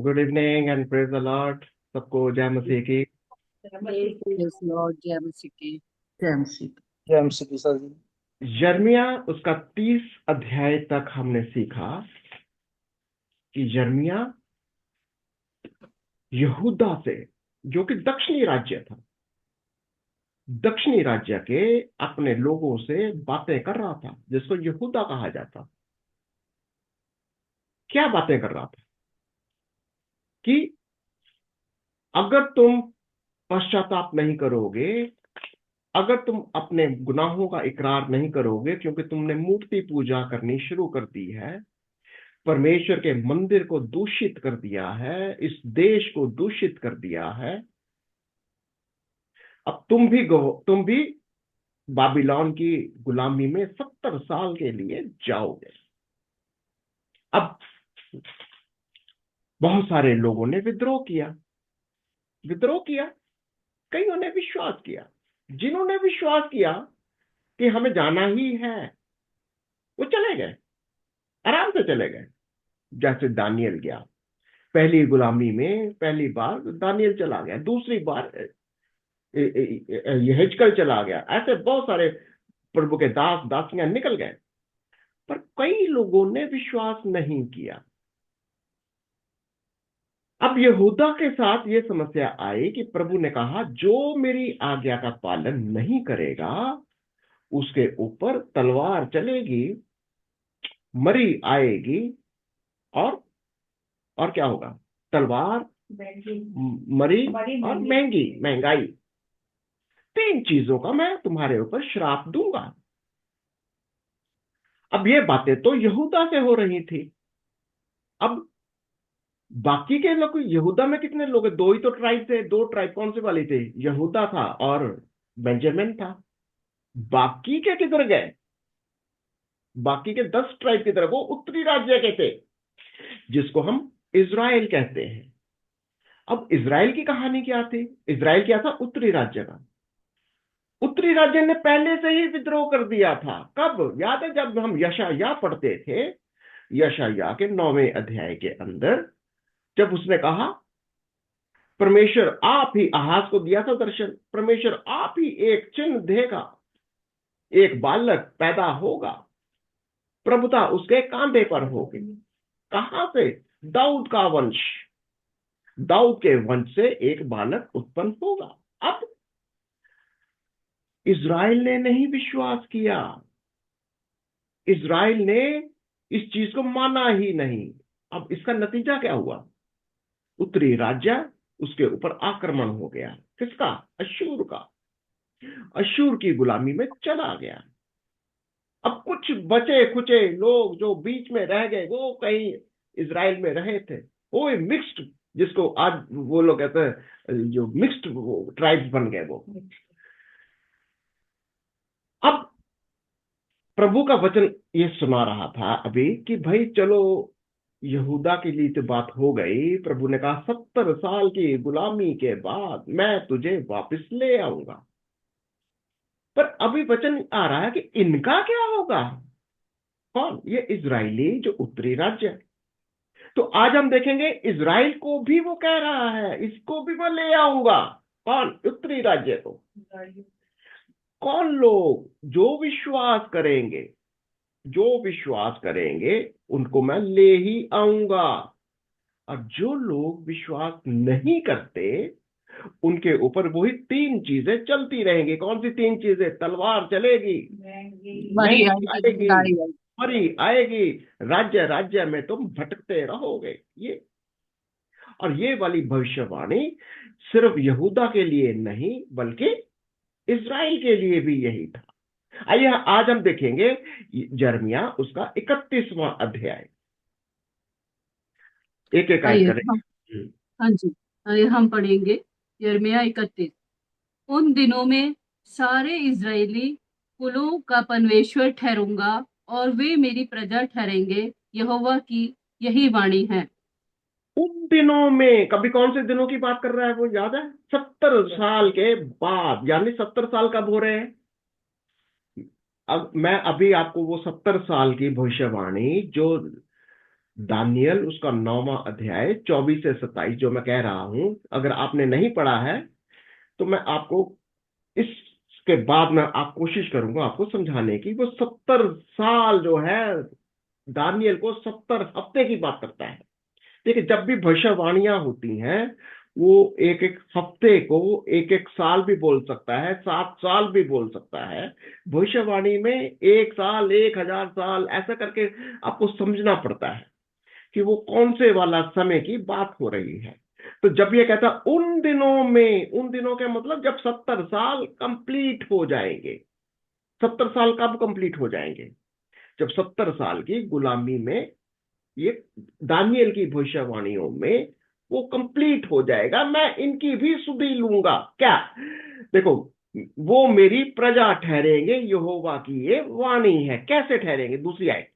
Good evening and praise the Lord. सबको जय मसीह की। प्रेज लॉर्ड, जय मसीह की। जय मसीह की। जय मसीह सर जी। यिर्मयाह उसका 30 अध्याय तक हमने सीखा कि यिर्मयाह यहूदा से, जो कि दक्षिणी राज्य था, दक्षिणी राज्य के अपने लोगों से बातें कर रहा था, जिसको यहूदा कहा जाता। क्या बातें कर रहा था कि अगर तुम पश्चाताप नहीं करोगे, अगर तुम अपने गुनाहों का इकरार नहीं करोगे, क्योंकि तुमने मूर्ति पूजा करनी शुरू कर दी है, परमेश्वर के मंदिर को दूषित कर दिया है, इस देश को दूषित कर दिया है, अब तुम भी बाबिलोन की गुलामी में 70 साल के लिए जाओगे। अब बहुत सारे लोगों ने विद्रोह किया। कईयों ने विश्वास किया। जिन्होंने विश्वास किया कि हमें जाना ही है, वो चले गए, आराम से चले गए। जैसे दानियल गया, पहली गुलामी में पहली बार दानियल चला गया, दूसरी बार ये हिजकल चला गया। ऐसे बहुत सारे प्रभु के दास दासियां निकल गए, पर कई लोगों ने विश्वास नहीं किया। अब यहूदा के साथ ये समस्या आई कि प्रभु ने कहा, जो मेरी आज्ञा का पालन नहीं करेगा उसके ऊपर तलवार चलेगी, मरी आएगी, और और क्या होगा? तलवार, मरी और महंगाई, तीन चीजों का मैं तुम्हारे ऊपर श्राप दूंगा। अब ये बातें तो यहूदा से हो रही थी। अब बाकी के लोग, यहूदा में कितने लोग हैं? दो ही तो ट्राइब थे। दो ट्राइब कौन से वाली थे? यहूदा था और बेंजामिन था। बाकी के किधर गए? बाकी के 10 ट्राइब की तरफ, वो उत्तरी राज्य के थे, जिसको हम इज़राइल कहते हैं। अब इज़राइल की कहानी क्या थी? इज़राइल क्या था? उत्तरी राज्य का। उत्तरी राज्य ने पहले से ही विद्रोह कर दिया था। कब? याद है जब हम यशायाह पढ़ते थे, यशायाह के 9वें अध्याय के अंदर, जब उसने कहा, परमेश्वर आप ही, आहाज को दिया था दर्शन, परमेश्वर आप ही एक चिन्ह देगा, एक बालक पैदा होगा, प्रभुता उसके कांधे पर होगी। कहां से? दाऊद का वंश, दाऊद के वंश से एक बालक उत्पन्न होगा। अब इज़राइल ने नहीं विश्वास किया, इज़राइल ने इस चीज को माना ही नहीं। अब इसका नतीजा क्या हुआ? उत्तरी राज्य, उसके ऊपर आक्रमण हो गया। किसका? अश्शूर का। अश्शूर की गुलामी में चला गया। अब कुछ बचे खुचे लोग जो बीच में रह गए, वो कहीं इज़राइल में रहे थे, वो मिक्स्ड, जिसको आज वो लोग कहते हैं, जो मिक्स्ड ट्राइब्स बन गए वो। अब प्रभु का वचन ये सुना रहा था अभी कि भाई चलो, यहूदा के लिए तो बात हो गई। प्रभु ने कहा, 70 साल की गुलामी के बाद मैं तुझे वापस ले आऊंगा। पर अभी वचन आ रहा है कि इनका क्या होगा? कौन? ये इजरायली जो उत्तरी राज्य है। तो आज हम देखेंगे, इजराइल को भी वो कह रहा है, इसको भी मैं ले आऊंगा। कौन? उत्तरी राज्य को। कौन लोग? जो विश्वास करेंगे उनको मैं ले ही आऊंगा। और जो लोग विश्वास नहीं करते, उनके ऊपर वही तीन चीजें चलती रहेंगी। कौन सी तीन चीजें? तलवार चलेगी, मरी महंगी आएगी, आएगी, महंगाई आएगी। मरी आएगी, राज्य राज्य में तुम भटकते रहोगे। ये, और ये वाली भविष्यवाणी सिर्फ यहूदा के लिए नहीं, बल्कि इज़राइल के लिए भी यही था। आइए आज हम देखेंगे यिर्मयाह उसका 31वां अध्याय। एक एक आयत आइए करें। हम, हाँ जी, आइए हम पढ़ेंगे यिर्मयाह 31। उन दिनों में सारे इजरायली कुलों का परमेश्वर ठहरूंगा और वे मेरी प्रजा ठहरेंगे। यहोवा की यही वाणी है। उन दिनों में, कभी कौन से दिनों की बात कर रहा है वो याद है? 70 साल के बाद, यानी 70 साल कब हो रहे हैं? अब मैं अभी आपको वो 70 साल की भविष्यवाणी, जो दानियल उसका 9वां अध्याय 24 से 27 जो मैं कह रहा हूं, अगर आपने नहीं पढ़ा है तो मैं आपको इसके बाद में आप कोशिश करूंगा आपको समझाने की। वो 70 साल जो है, दानियल को 70 हफ्ते की बात करता है। देखिए, जब भी भविष्यवाणियां होती हैं, वो एक एक हफ्ते को एक एक साल भी बोल सकता है, 7 साल भी बोल सकता है। भविष्यवाणी में 1 साल, 1000 साल ऐसा करके आपको समझना पड़ता है कि वो कौन से वाला समय की बात हो रही है। तो जब ये कहता उन दिनों में, उन दिनों का मतलब जब 70 साल कंप्लीट हो जाएंगे। 70 साल कब कंप्लीट हो जाएंगे? जब 70 साल की गुलामी में, ये दानियल की भविष्यवाणियों में वो कंप्लीट हो जाएगा, मैं इनकी भी सुधि लूंगा। क्या? देखो, वो मेरी प्रजा ठहरेंगे, यहोवा की ये वाणी है। कैसे ठहरेंगे? दूसरी आयत।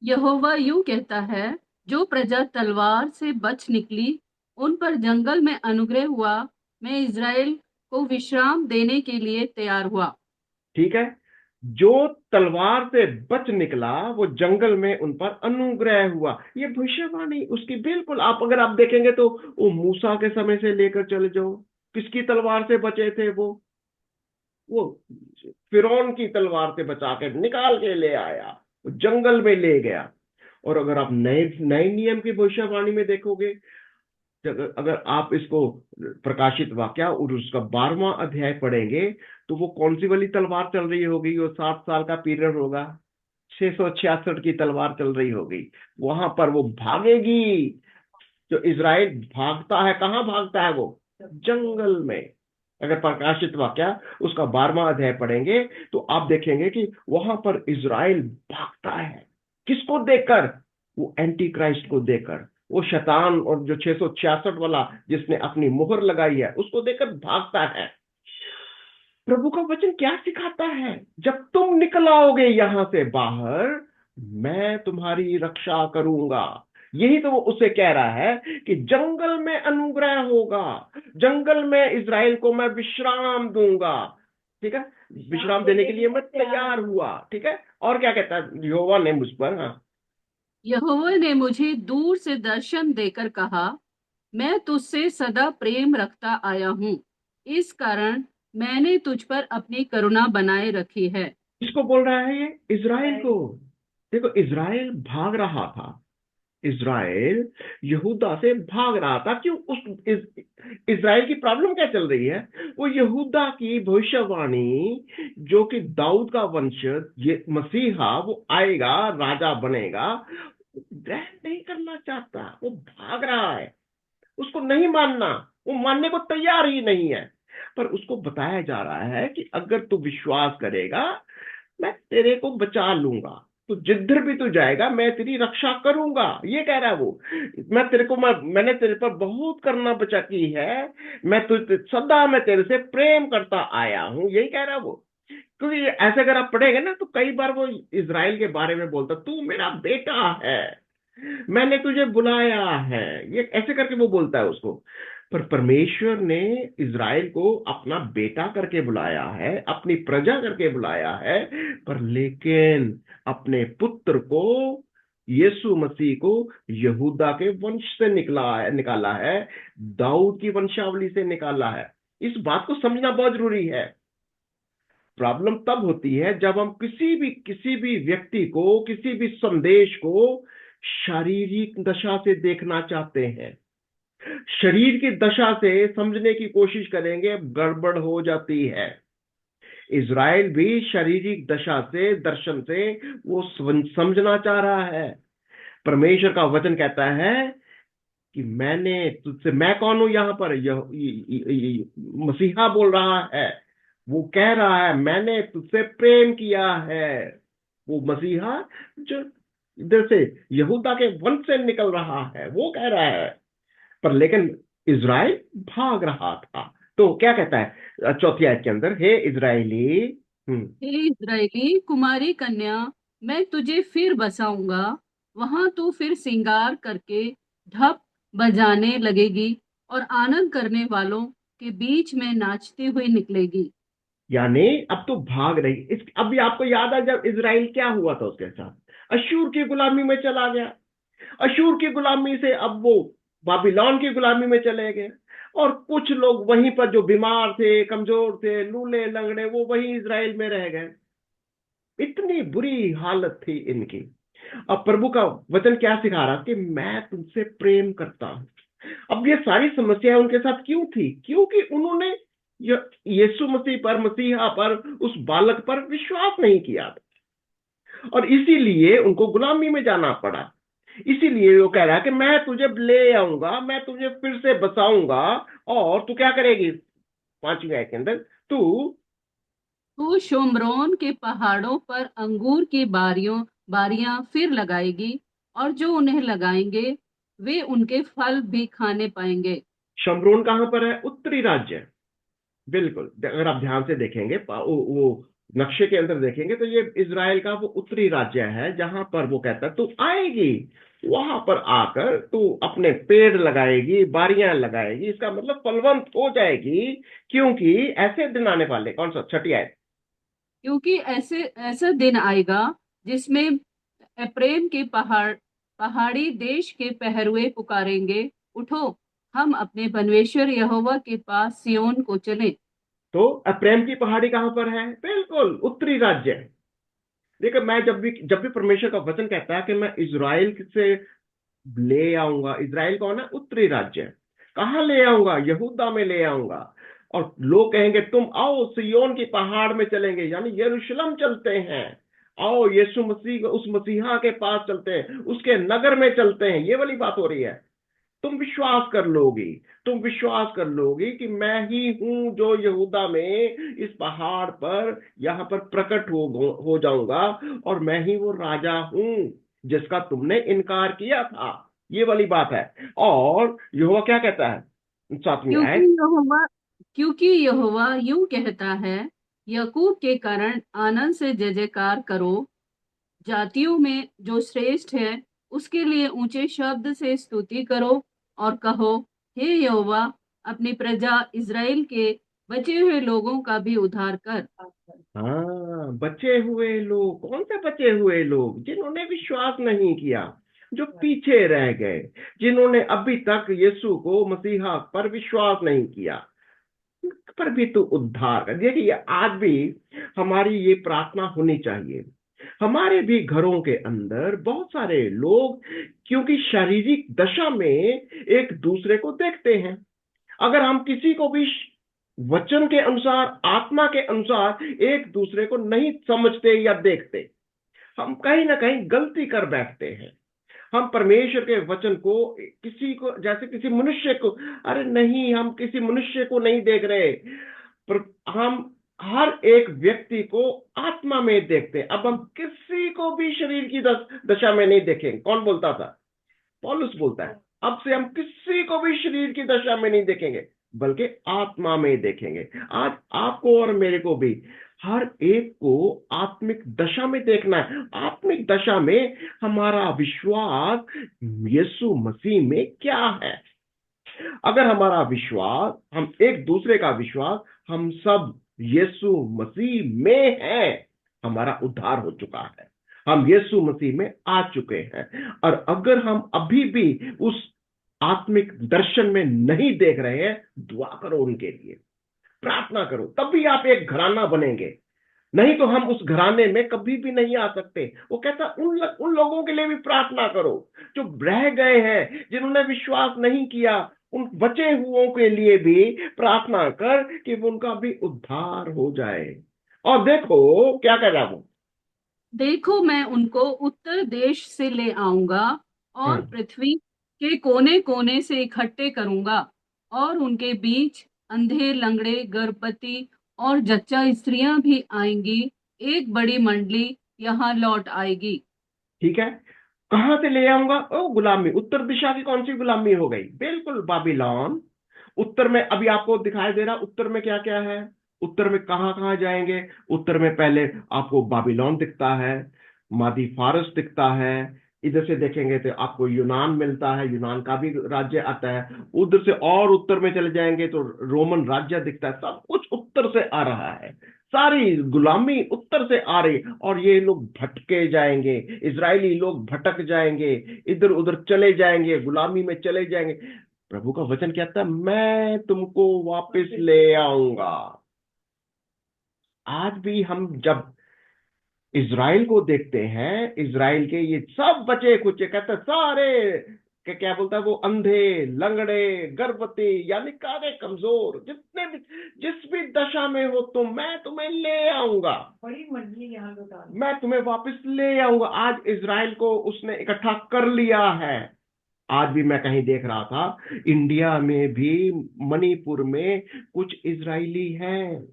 यहोवा यूं कहता है, जो प्रजा तलवार से बच निकली, उन पर जंगल में अनुग्रह हुआ। मैं इज़राइल को विश्राम देने के लिए तैयार हुआ। ठीक है, जो तलवार से बच निकला वो जंगल में उन पर अनुग्रह हुआ। ये भविष्यवाणी उसकी बिल्कुल, आप अगर आप देखेंगे तो वो मूसा के समय से लेकर चले जाओ, किसकी तलवार से बचे थे वो फिरौन की तलवार से बचा के निकाल के ले आया, वो जंगल में ले गया। और अगर आप नए नए नियम की भविष्यवाणी में देखोगे, अगर अगर आप इसको प्रकाशित वाक्या और उसका 12वां अध्याय पढ़ेंगे, तो वो कौन सी वाली तलवार चल रही होगी? वो 7 साल का पीरियड होगा, 666 की तलवार चल रही होगी। वहां पर वो भागेगी। जो इज़राइल भागता है, कहाँ भागता है वो? जंगल में। अगर प्रकाशित वाक्या उसका 12वां अध्याय पढ़ेंगे तो आप देखेंगे कि वहां पर इज़राइल भागता है। किसको देखकर? वो एंटी क्राइस्ट को देखकर, वो शैतान और जो 666 वाला जिसने अपनी मुहर लगाई है उसको देखकर भागता है। प्रभु का वचन क्या सिखाता है? जब तुम निकल आओगे यहां से बाहर, मैं तुम्हारी रक्षा करूंगा। यही तो वो उसे कह रहा है कि जंगल में अनुग्रह होगा, जंगल में इज़राइल को मैं विश्राम दूंगा। ठीक है, विश्राम देने के लिए मैं तैयार हुआ। ठीक है, और क्या कहता है यहोवा ने मुझ पर? हाँ। यहोवा ने मुझे दूर से दर्शन देकर कहा, मैं तुझसे सदा प्रेम रखता आया हूँ, इस कारण मैंने तुझ पर अपनी करुणा बनाए रखी है। किसको बोल रहा है? ये इज़राइल को। देखो, इज़राइल भाग रहा था। इज़राइल यहूदा से भाग रहा था। क्यों? इज़राइल की प्रॉब्लम क्या चल रही है? वो यहूदा की भविष्यवाणी, जो कि दाऊद का वंशज ये मसीहा वो आएगा, राजा बनेगा, ग्रहण नहीं करना चाहता। वो भाग रहा है, उसको नहीं मानना, वो मानने को तैयार ही नहीं है। पर उसको बताया जा रहा है कि अगर तू विश्वास करेगा, मैं तेरे को बचा लूंगा। तो जिधर भी तू जाएगा मैं तेरी रक्षा करूंगा। ये कह रहा है वो। मैंने तेरे पर बहुत करना बचा की है। सदा मैं तेरे से प्रेम करता आया हूं। यही कह रहा है वो। क्योंकि ऐसे अगर आप पढ़ेंगे ना, तो कई बार वो इज़राइल के बारे में बोलता, तू मेरा बेटा है, मैंने तुझे बुलाया है। ये ऐसे करके वो बोलता है उसको। पर परमेश्वर ने इज़राइल को अपना बेटा करके बुलाया है, अपनी प्रजा करके बुलाया है। पर लेकिन अपने पुत्र को, यीशु मसीह को, यहूदा के वंश से निकाला है, दाऊद की वंशावली से निकाला है। इस बात को समझना बहुत जरूरी है। प्रॉब्लम तब होती है जब हम किसी भी व्यक्ति को, किसी भी संदेश को शारीरिक दशा से देखना चाहते हैं, शरीर की दशा से समझने की कोशिश करेंगे, गड़बड़ हो जाती है। इज़राइल भी शारीरिक दशा से, दर्शन से वो समझना चाह रहा है। परमेश्वर का वचन कहता है कि मैंने तुझसे, मैं कौन हूं यहां पर? मसीहा बोल रहा है। वो कह रहा है मैंने तुझसे प्रेम किया है। वो मसीहा जो इधर से यहूदा के वंश से निकल रहा है, वो कह रहा है। पर लेकिन इज़राइल भाग रहा था। तो क्या कहता है 4th आयत के अंदर? हे इज़राइली। हम्म। हे इज़राइली कुमारी कन्या, मैं तुझे फिर बसाऊंगा, वहां तू फिर सिंगार करके ढप बजाने लगेगी और आनंद करने वालों के बीच में नाचती हुई निकलेगी। यानी अब तो भाग रही। अभी आपको याद है जब इज़राइल क्या हुआ था उसके साथ? अश्शूर की गुलामी में चला गया। अशूर की गुलामी से अब वो बाबिलोन की गुलामी में चले गए। और कुछ लोग वहीं पर जो बीमार थे, कमजोर थे, लूले लंगड़े, वो वहीं इज़राइल में रह गए। इतनी बुरी हालत थी इनकी। अब प्रभु का वचन क्या सिखा रहा कि मैं तुमसे प्रेम करता हूं। अब ये सारी समस्याएं उनके साथ क्यों थी? क्योंकि उन्होंने यीशु मसीह पर, मसीहा पर, उस बालक पर विश्वास नहीं किया और इसीलिए उनको गुलामी में जाना पड़ा। इसीलिए वो कह रहा है कि मैं तुझे ले आऊंगा, मैं तुझे फिर से बसाऊंगा। और तू क्या करेगी? 5वीं आयत के अंदर, तू तू शोम्रोन के पहाड़ों पर अंगूर की बारियां फिर लगाएगी, और जो उन्हें लगाएंगे वे उनके फल भी खाने पाएंगे। शमरोन कहां पर है? उत्तरी राज्य। बिल्कुल, अगर आप ध्यान से देखेंगे, वो नक्शे के अंदर देखेंगे तो ये इज़राइल का वो उत्तरी राज्य है, जहां पर वो कहता है तू आएगी, वहां पर आकर तू अपने पेड़ लगाएगी, बारियां लगाएगी। इसका मतलब फलवंत हो जाएगी। क्योंकि ऐसे दिन आने वाले, कौन सा? 6ठी आयत। क्योंकि ऐसे ऐसा दिन आएगा जिसमें एप्रेम के पहाड़ी देश के पहरुए पुकारेंगे, उठो, हम अपने परमेश्वर यहोवा के पास सियोन को चलें। तो अप्रैम की पहाड़ी कहां पर है? बिल्कुल उत्तरी राज्य। देखो, मैं जब भी परमेश्वर का वचन कहता है कि मैं इज़राइल से ले आऊंगा, इज़राइल कौन है? उत्तरी राज्य। कहां ले आऊंगा? यहूदा में ले आऊंगा। और लोग कहेंगे तुम आओ सिय्योन की पहाड़ में चलेंगे, यानी यरूशलेम चलते हैं। आओ यीशु मसीह, उस मसीहा के पास चलते हैं, उसके नगर में चलते हैं। ये वाली बात हो रही है। तुम विश्वास कर लोगी, तुम विश्वास कर लोगी कि मैं ही हूं जो यहूदा में इस पहाड़ पर यहां पर प्रकट हो जाऊंगा। और मैं ही वो राजा हूं जिसका तुमने इनकार किया था। ये वाली बात है। और यहोवा क्या कहता है? 7वीं क्योंकि आयत। यहोवा क्योंकि यहोवा यूं कहता है, याकूब के कारण आनंद से जय जयकार करो, जातियों में जो श्रेष्ठ है उसके लिए ऊंचे शब्द से स्तुति करो, और कहो, हे यहोवा, अपनी प्रजा इज़राइल के बचे हुए लोगों का भी उद्धार कर। हाँ, बचे हुए लोग। कौन से बचे हुए लोग? जिन्होंने विश्वास नहीं किया, जो पीछे रह गए, जिन्होंने अभी तक यीशु को, मसीहा पर विश्वास नहीं किया, पर भी तू उद्धार कर। देखिए, आज भी हमारी ये प्रार्थना होनी चाहिए। हमारे भी घरों के अंदर बहुत सारे लोग, क्योंकि शारीरिक दशा में एक दूसरे को देखते हैं। अगर हम किसी को भी वचन के अनुसार, आत्मा के अनुसार एक दूसरे को नहीं समझते या देखते, हम कहीं ना कहीं गलती कर बैठते हैं। हम परमेश्वर के वचन को किसी को, जैसे किसी मनुष्य को, अरे नहीं, हम किसी मनुष्य को नहीं देख रहे, पर हम हर एक व्यक्ति को आत्मा में देखते हैं। अब हम किसी को भी शरीर की दशा में नहीं देखेंगे। कौन बोलता था? पौलुस बोलता है, अब से हम किसी को भी शरीर की दशा में नहीं देखेंगे, बल्कि आत्मा में देखेंगे। आज आपको और मेरे को भी हर एक को आत्मिक दशा में देखना है। आत्मिक दशा में हमारा विश्वास यीशु मसीह में क्या है। अगर हमारा विश्वास, हम एक दूसरे का विश्वास, हम सब यीशु मसीह में है, हमारा उद्धार हो चुका है। हम यीशु मसीह में आ चुके हैं। और अगर हम अभी भी उस आत्मिक दर्शन में नहीं देख रहे हैं, दुआ करो उनके लिए, प्रार्थना करो, तब भी आप एक घराना बनेंगे। नहीं तो हम उस घराने में कभी भी नहीं आ सकते। वो कहता उन लोगों के लिए भी प्रार्थना करो जो रह गए हैं, जिन्होंने विश्वास नहीं किया। उन बचे हुओं के लिए भी प्रार्थना कर कि उनका भी उद्धार हो जाए। और देखो क्या कर रहा हूं। देखो, मैं उनको उत्तर देश से ले आऊंगा और हाँ, पृथ्वी के कोने कोने से इकट्ठे करूंगा, और उनके बीच अंधे, लंगड़े, गर्भवती और जच्चा स्त्रियां भी आएंगी। एक बड़ी मंडली यहाँ लौट आएगी। ठीक है। कहां से ले आऊंगा? ओ, गुलामी। उत्तर दिशा की कौन सी गुलामी हो गई? बिल्कुल बाबिलोन। उत्तर में अभी आपको दिखाई दे रहा, उत्तर में क्या क्या है। उत्तर में कहां कहां जाएंगे? उत्तर में पहले आपको बाबिलोन दिखता है, मादी फारस दिखता है। इधर से देखेंगे तो आपको यूनान मिलता है, यूनान का भी राज्य आता है। उधर से और उत्तर में चले जाएंगे तो रोमन राज्य दिखता है। सब कुछ उत्तर से आ रहा है। सारी गुलामी उत्तर से आ रही, और ये लोग भटके जाएंगे, इजरायली लोग भटक जाएंगे, इधर उधर चले जाएंगे, गुलामी में चले जाएंगे। प्रभु का वचन कहता है, मैं तुमको वापस ले आऊंगा। आज भी हम जब इज़राइल को देखते हैं, इज़राइल के ये सब बचे खुचे, कहते हैं सारे, क्या बोलता है वो, अंधे, लंगड़े, गर्भवती, यानी कारे, कमजोर, जितने भी, जिस भी दशा में हो तुम, मैं तुम्हें ले आऊंगा, बड़ी मर्जी यहाँ लौटा, मैं तुम्हें वापस ले आऊंगा। आज इज़राइल को उसने इकट्ठा कर लिया है। आज भी मैं कहीं देख रहा था, इंडिया में भी मणिपुर में कुछ इजरायली हैं।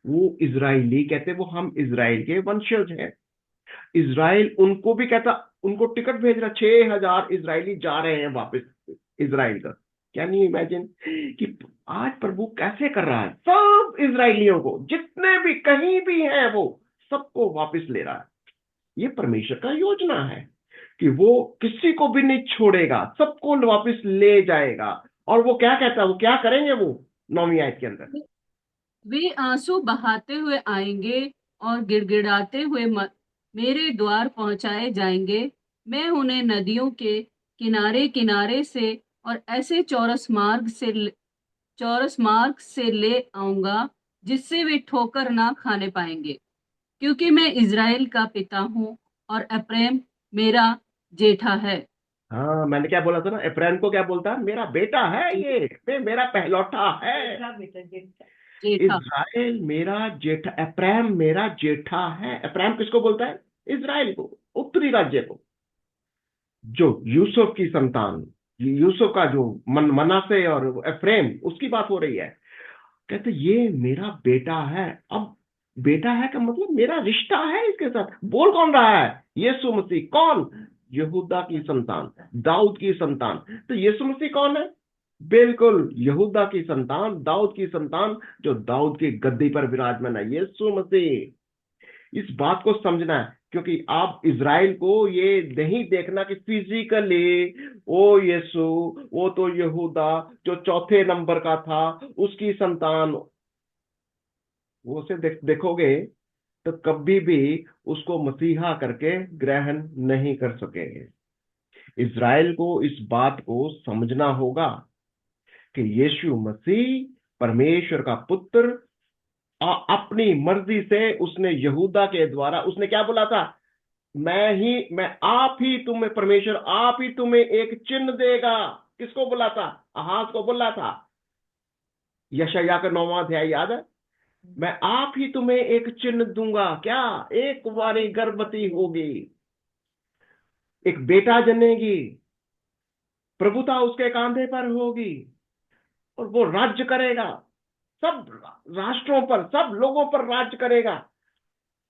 वो इजरायली कहते, वो हम इजराइल के वंशज हैं। इजराइल उनको भी कहता, उनको टिकट भेज रहा, 6,000 इजरायली जा रहे हैं वापस इजराइल का। कैन यू इमेजिन कि आज प्रभु कैसे कर रहा है, सब इजरायलियों को, जितने भी कहीं भी हैं, वो सबको वापस ले रहा है। ये परमेश्वर का योजना है कि वो किसी को भी नहीं छोड़ेगा, सबको वापस ले जाएगा। और वो क्या कहता है, वो क्या करेंगे, वो 9वीं आयत के अंदर, वे आंसू बहाते हुए आएंगे और गिड़गिड़ाते हुए मेरे द्वार पहुंचाए जाएंगे। मैं उन्हें नदियों के किनारे किनारे से और ऐसे चौरस मार्ग से ले आऊंगा जिससे वे ठोकर ना खाने पाएंगे, क्योंकि मैं इज़राइल का पिता हूँ और एप्रैम मेरा जेठा है। हाँ मैंने क्या बोला था ना, अप्रैम को क्या बोलता है, मेरा बेटा है, ये मेरा पहलौठा है। जेठा। इज़राइल मेरा जेठा, अप्रैम मेरा जेठा है। अप्रैम किसको बोलता है, इज़राइल को, उत्तरी राज्य को, जो यूसुफ की संतान, यूसुफ का जो मनासे और अफ्रेम, उसकी बात हो रही है। कहते ये मेरा बेटा है। अब बेटा है का मतलब मेरा रिश्ता है इसके साथ। बोल कौन रहा है, यीशु मसीह। कौन, यहूदा की संतान, दाऊद की संतान। तो यीशु मसीह कौन है, बिल्कुल यहूदा की संतान, दाऊद की संतान, जो दाऊद की गद्दी पर विराजमान है, यीशु मसीह। इस बात को समझना है, क्योंकि आप इज़राइल को ये नहीं देखना कि फिजिकली वो यीशु, वो तो यहूदा जो चौथे नंबर का था, उसकी संतान, वो से देखोगे तो कभी भी उसको मसीहा करके ग्रहण नहीं कर सकेंगे। इज़राइल को इस बात को समझना होगा कि यीशु मसीह परमेश्वर का पुत्र, अपनी मर्जी से उसने यहूदा के द्वारा, उसने क्या बोला था, मैं आप ही तुम्हें, परमेश्वर आप ही तुम्हें एक चिन्ह देगा। किसको बोला था, आहाज को बोला था, यशायाह का 9वां अध्याय याद है, मैं आप ही तुम्हें एक चिन्ह दूंगा, क्या, एक कुंवारी गर्भवती होगी, एक बेटा जनेगी, प्रभुता उसके कांधे पर होगी, और वो राज्य करेगा, सब राष्ट्रों पर, सब लोगों पर राज्य करेगा,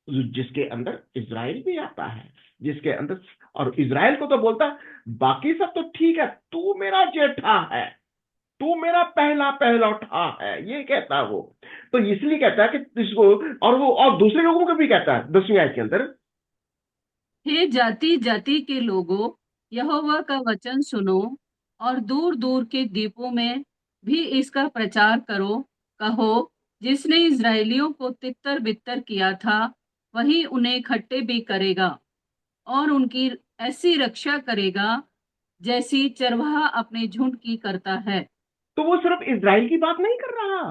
जिसके अंदर इज़राइल भी आता है, जिसके अंदर, और इज़राइल को तो बोलता है, बाकी सब तो ठीक है, तू मेरा जेठा है, तू मेरा पहला पहलौठा है, ये कहता है वो। तो इसलिए कहता है कि इसको, और वो और दूसरे लोगों को भी कहता है 10वीं आयत के अंदर, हे जाति जाति के लोगों, यहोवा का वचन सुनो और दूर दूर के द्वीपों में भी इसका प्रचार करो। कहो, जिसने इजरायलियों को तितर बितर किया था, वही उन्हें इकट्ठे भी करेगा और उनकी ऐसी रक्षा करेगा जैसी चरवाहा अपने झुंड की करता है। तो वो सिर्फ इज़राइल की बात नहीं कर रहा,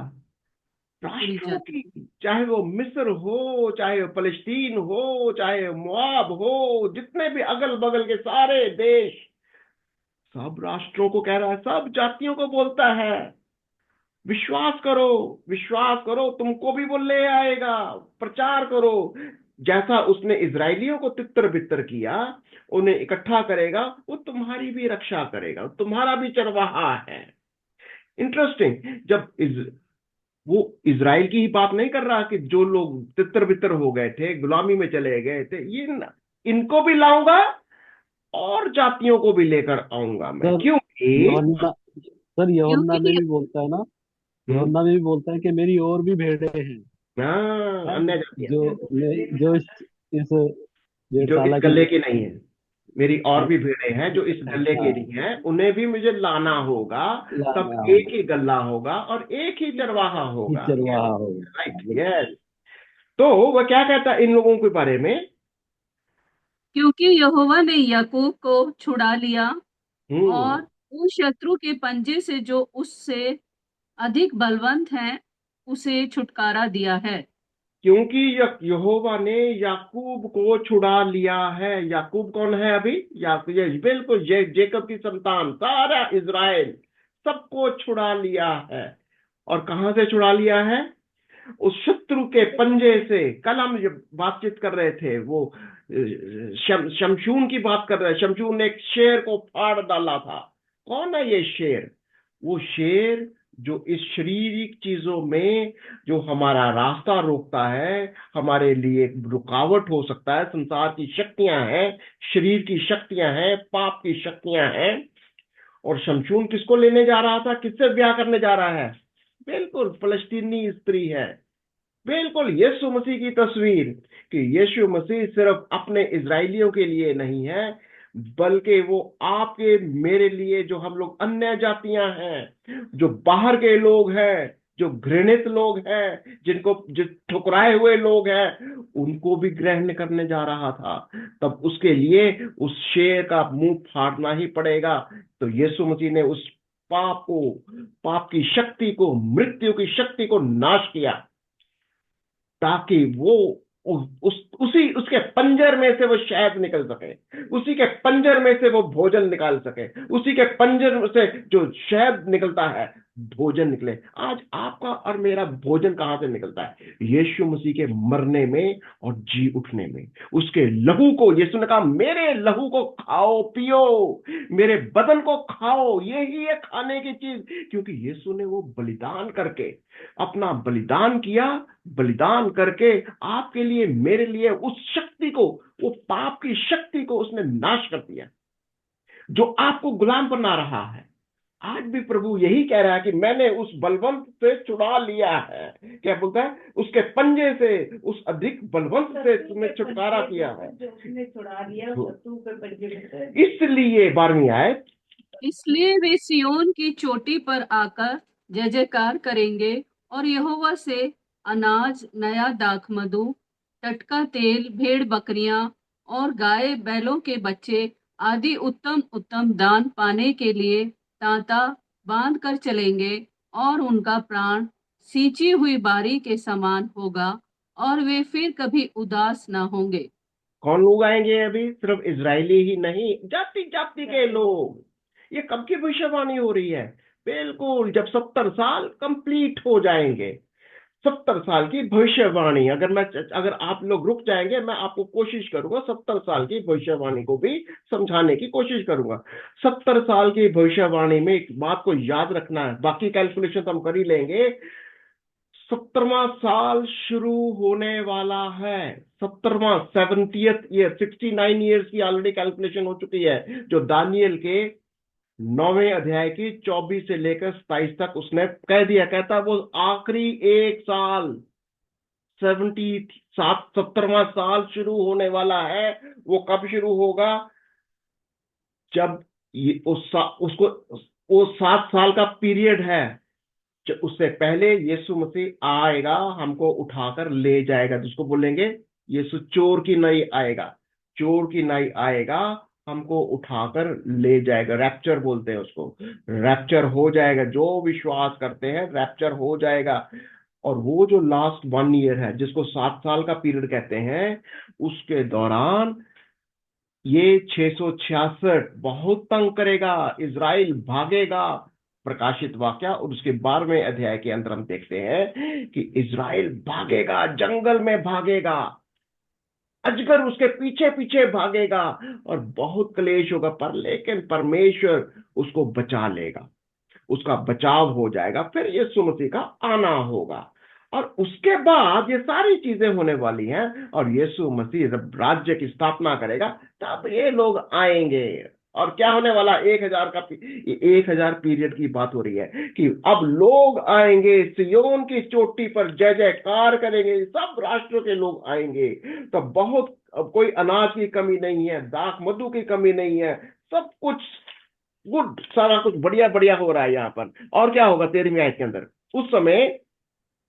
पूरी राष्ट्रों जाति। की, चाहे वो मिस्र हो, चाहे वो फलस्तीन हो, चाहे मोआब हो, जितने भी अगल बगल के सारे देश, सब राष्ट्रों को कह रहा है, सब जातियों को बोलता है, विश्वास करो, विश्वास करो, तुमको भी वो ले आएगा, प्रचार करो, जैसा उसने इजरायलियों को तितर बितर किया, उन्हें इकट्ठा करेगा, वो तुम्हारी भी रक्षा करेगा, तुम्हारा भी चरवाहा है। इंटरेस्टिंग, जब वो इजराइल की ही बात नहीं कर रहा कि जो लोग तितर बितर हो गए थे, गुलामी में चले गए थे, ये इनको भी लाऊंगा और जातियों को भी लेकर आऊंगा मैं, सर क्योंकि, यूहन्ना सर यूहन्ना में क्योंकि भी बोलता है ना, हम्म, यूहन्ना में भी बोलता है कि मेरी और भी भेड़ें हैं। हाँ, हाँ, अन्य जातियां, जो इस जो इस जेठाला की गले की नहीं है, मेरी और हाँ, भी भीड़ें हैं जो इस गले की नहीं है, उन्हें भी मुझे लाना होगा। तब लाना एक होगा, ही गल्ला होगा और एक ही चरवाहा ही होगा। चरवाहा राइट, होगा। यस। तो वह क्या कहता है इन लोगों के बारे में? क्योंकि यहोवा ने याकूब को छुड़ा लिया हम्म। और उस शत्रु के पंजे से जो उससे अधिक बलवंत है उसे छुटकारा दिया है। क्योंकि यहोवा ने याकूब को छुड़ा लिया है। याकूब कौन है अभी? याकूब, ये बिल्कुल जेकब की संतान, सारा इज़राइल, सबको छुड़ा लिया है। और कहां से छुड़ा लिया है? उस शत्रु के पंजे से। कल हम ये बातचीत कर रहे थे, वो शमशून की बात कर रहे हैं। शमशून ने एक शेर को फाड़ डाला था। कौन है ये शेर? वो शेर जो इस शारीरिक चीजों में जो हमारा रास्ता रोकता है, हमारे लिए एक रुकावट हो सकता है। संसार की शक्तियां हैं, शरीर की शक्तियां हैं, पाप की शक्तियां हैं। और शमशून किसको लेने जा रहा था? किससे ब्याह करने जा रहा है? बिल्कुल फलस्तीनी स्त्री है। बिल्कुल यीशु मसीह की तस्वीर, कि यीशु मसीह सिर्फ अपने इजरायलियों के लिए नहीं है, बल्कि वो आपके मेरे लिए, जो हम लोग अन्य जातियां हैं, जो बाहर के लोग हैं, जो घृणित लोग हैं, जिनको जो ठुकराए हुए लोग हैं, उनको भी ग्रहण करने जा रहा था। तब उसके लिए उस शेर का मुंह फाड़ना ही पड़ेगा। तो यीशु मसीह ने उस पाप को, पाप की शक्ति को, मृत्यु की शक्ति को नाश किया, ताकि वो उसी उसके पंजर में से वो शहद निकल सके, उसी के पंजर में से वो भोजन निकाल सके, उसी के पंजर से जो शहद निकलता है भोजन निकले। आज आपका और मेरा भोजन कहां से निकलता है? यीशु मसीह के मरने में और जी उठने में। उसके लहू को, यीशु ने कहा मेरे लहू को खाओ पियो, मेरे बदन को खाओ, यही है खाने की चीज। क्योंकि यीशु ने वो बलिदान करके, अपना बलिदान किया, बलिदान करके आपके लिए, मेरे लिए उस शक्ति को, वो पाप की शक्ति को उसने नाश कर दिया, जो आपको गुलाम बना रहा है। आज भी प्रभु यही कह रहा है कि मैंने उस बलवंत से छुड़ा लिया है। क्या बोलता है? उसके पंजे से, उस अधिक बलवंत से तुम्हें छुटकारा किया है, जो उसने छुड़ा लिया शत्रु के पंजे से। इसलिए 12वीं आयत, इसलिए वे सिय्योन की चोटी पर आकर जय जयकार करेंगे और यहोवा से अनाज, नया दाखमधु, टटका तेल, भेड़ बकरियां और गाय बैलों के बच्चे आदि उत्तम उत्तम दान पाने के लिए तांता बांध कर चलेंगे। और उनका प्राण सींची हुई बारी के समान होगा और वे फिर कभी उदास न होंगे। कौन लोग आएंगे अभी? सिर्फ इजरायली ही नहीं, जाति जाति के लोग। ये कब की भविष्यवाणी हो रही है? बिल्कुल जब 70 साल कंप्लीट हो जाएंगे। 70 साल की भविष्यवाणी। अगर आप लोग रुक जाएंगे, मैं आपको कोशिश करूंगा 70 साल की भविष्यवाणी को भी समझाने की कोशिश करूंगा। 70 साल की भविष्यवाणी में एक बात को याद रखना है, बाकी कैलकुलेशन तो हम कर ही लेंगे। 70वां साल शुरू होने वाला है। 70वां, 70th ईयर, 69 ईयर्स की ऑलरेडी कैलकुलेशन हो चुकी है, जो दानियल के 9वें अध्याय की 24 से लेकर 27 तक उसने कह दिया। कहता वो आखिरी एक साल, 70वां साल शुरू होने वाला है। वो कब शुरू होगा? जब उसको, वो 7 साल का पीरियड है, उससे पहले यीशु मसीह आएगा, हमको उठाकर ले जाएगा, जिसको बोलेंगे यीशु चोर की नहीं आएगा, चोर की नहीं आएगा, हमको उठाकर ले जाएगा। रैप्चर बोलते हैं उसको। रैप्चर हो जाएगा, जो विश्वास करते हैं रैप्चर हो जाएगा। और वो जो लास्ट 1 ईयर है, जिसको 7 साल का पीरियड कहते हैं, उसके दौरान ये 666 बहुत तंग करेगा, इज़राइल भागेगा। प्रकाशित वाक्या और उसके 12वें अध्याय के अंदर हम देखते हैं कि इज़राइल भागेगा, जंगल में भागेगा, अजगर उसके पीछे पीछे भागेगा और बहुत क्लेश होगा, पर लेकिन परमेश्वर उसको बचा लेगा, उसका बचाव हो जाएगा। फिर यीशु मसीह का आना होगा और उसके बाद ये सारी चीजें होने वाली हैं। और यीशु मसीह जब राज्य की स्थापना करेगा, तब ये लोग आएंगे। और क्या होने वाला? 1000 पीरियड की बात हो रही है कि अब लोग आएंगे, सिय्योन की चोटी पर जय जयकार करेंगे, सब राष्ट्रों के लोग आएंगे। तो बहुत, अब कोई अनाज की कमी नहीं है, दाख मधु की कमी नहीं है, सब कुछ गुड, सारा कुछ बढ़िया बढ़िया हो रहा है यहाँ पर। और क्या होगा 13वीं आयत के अंदर? उस समय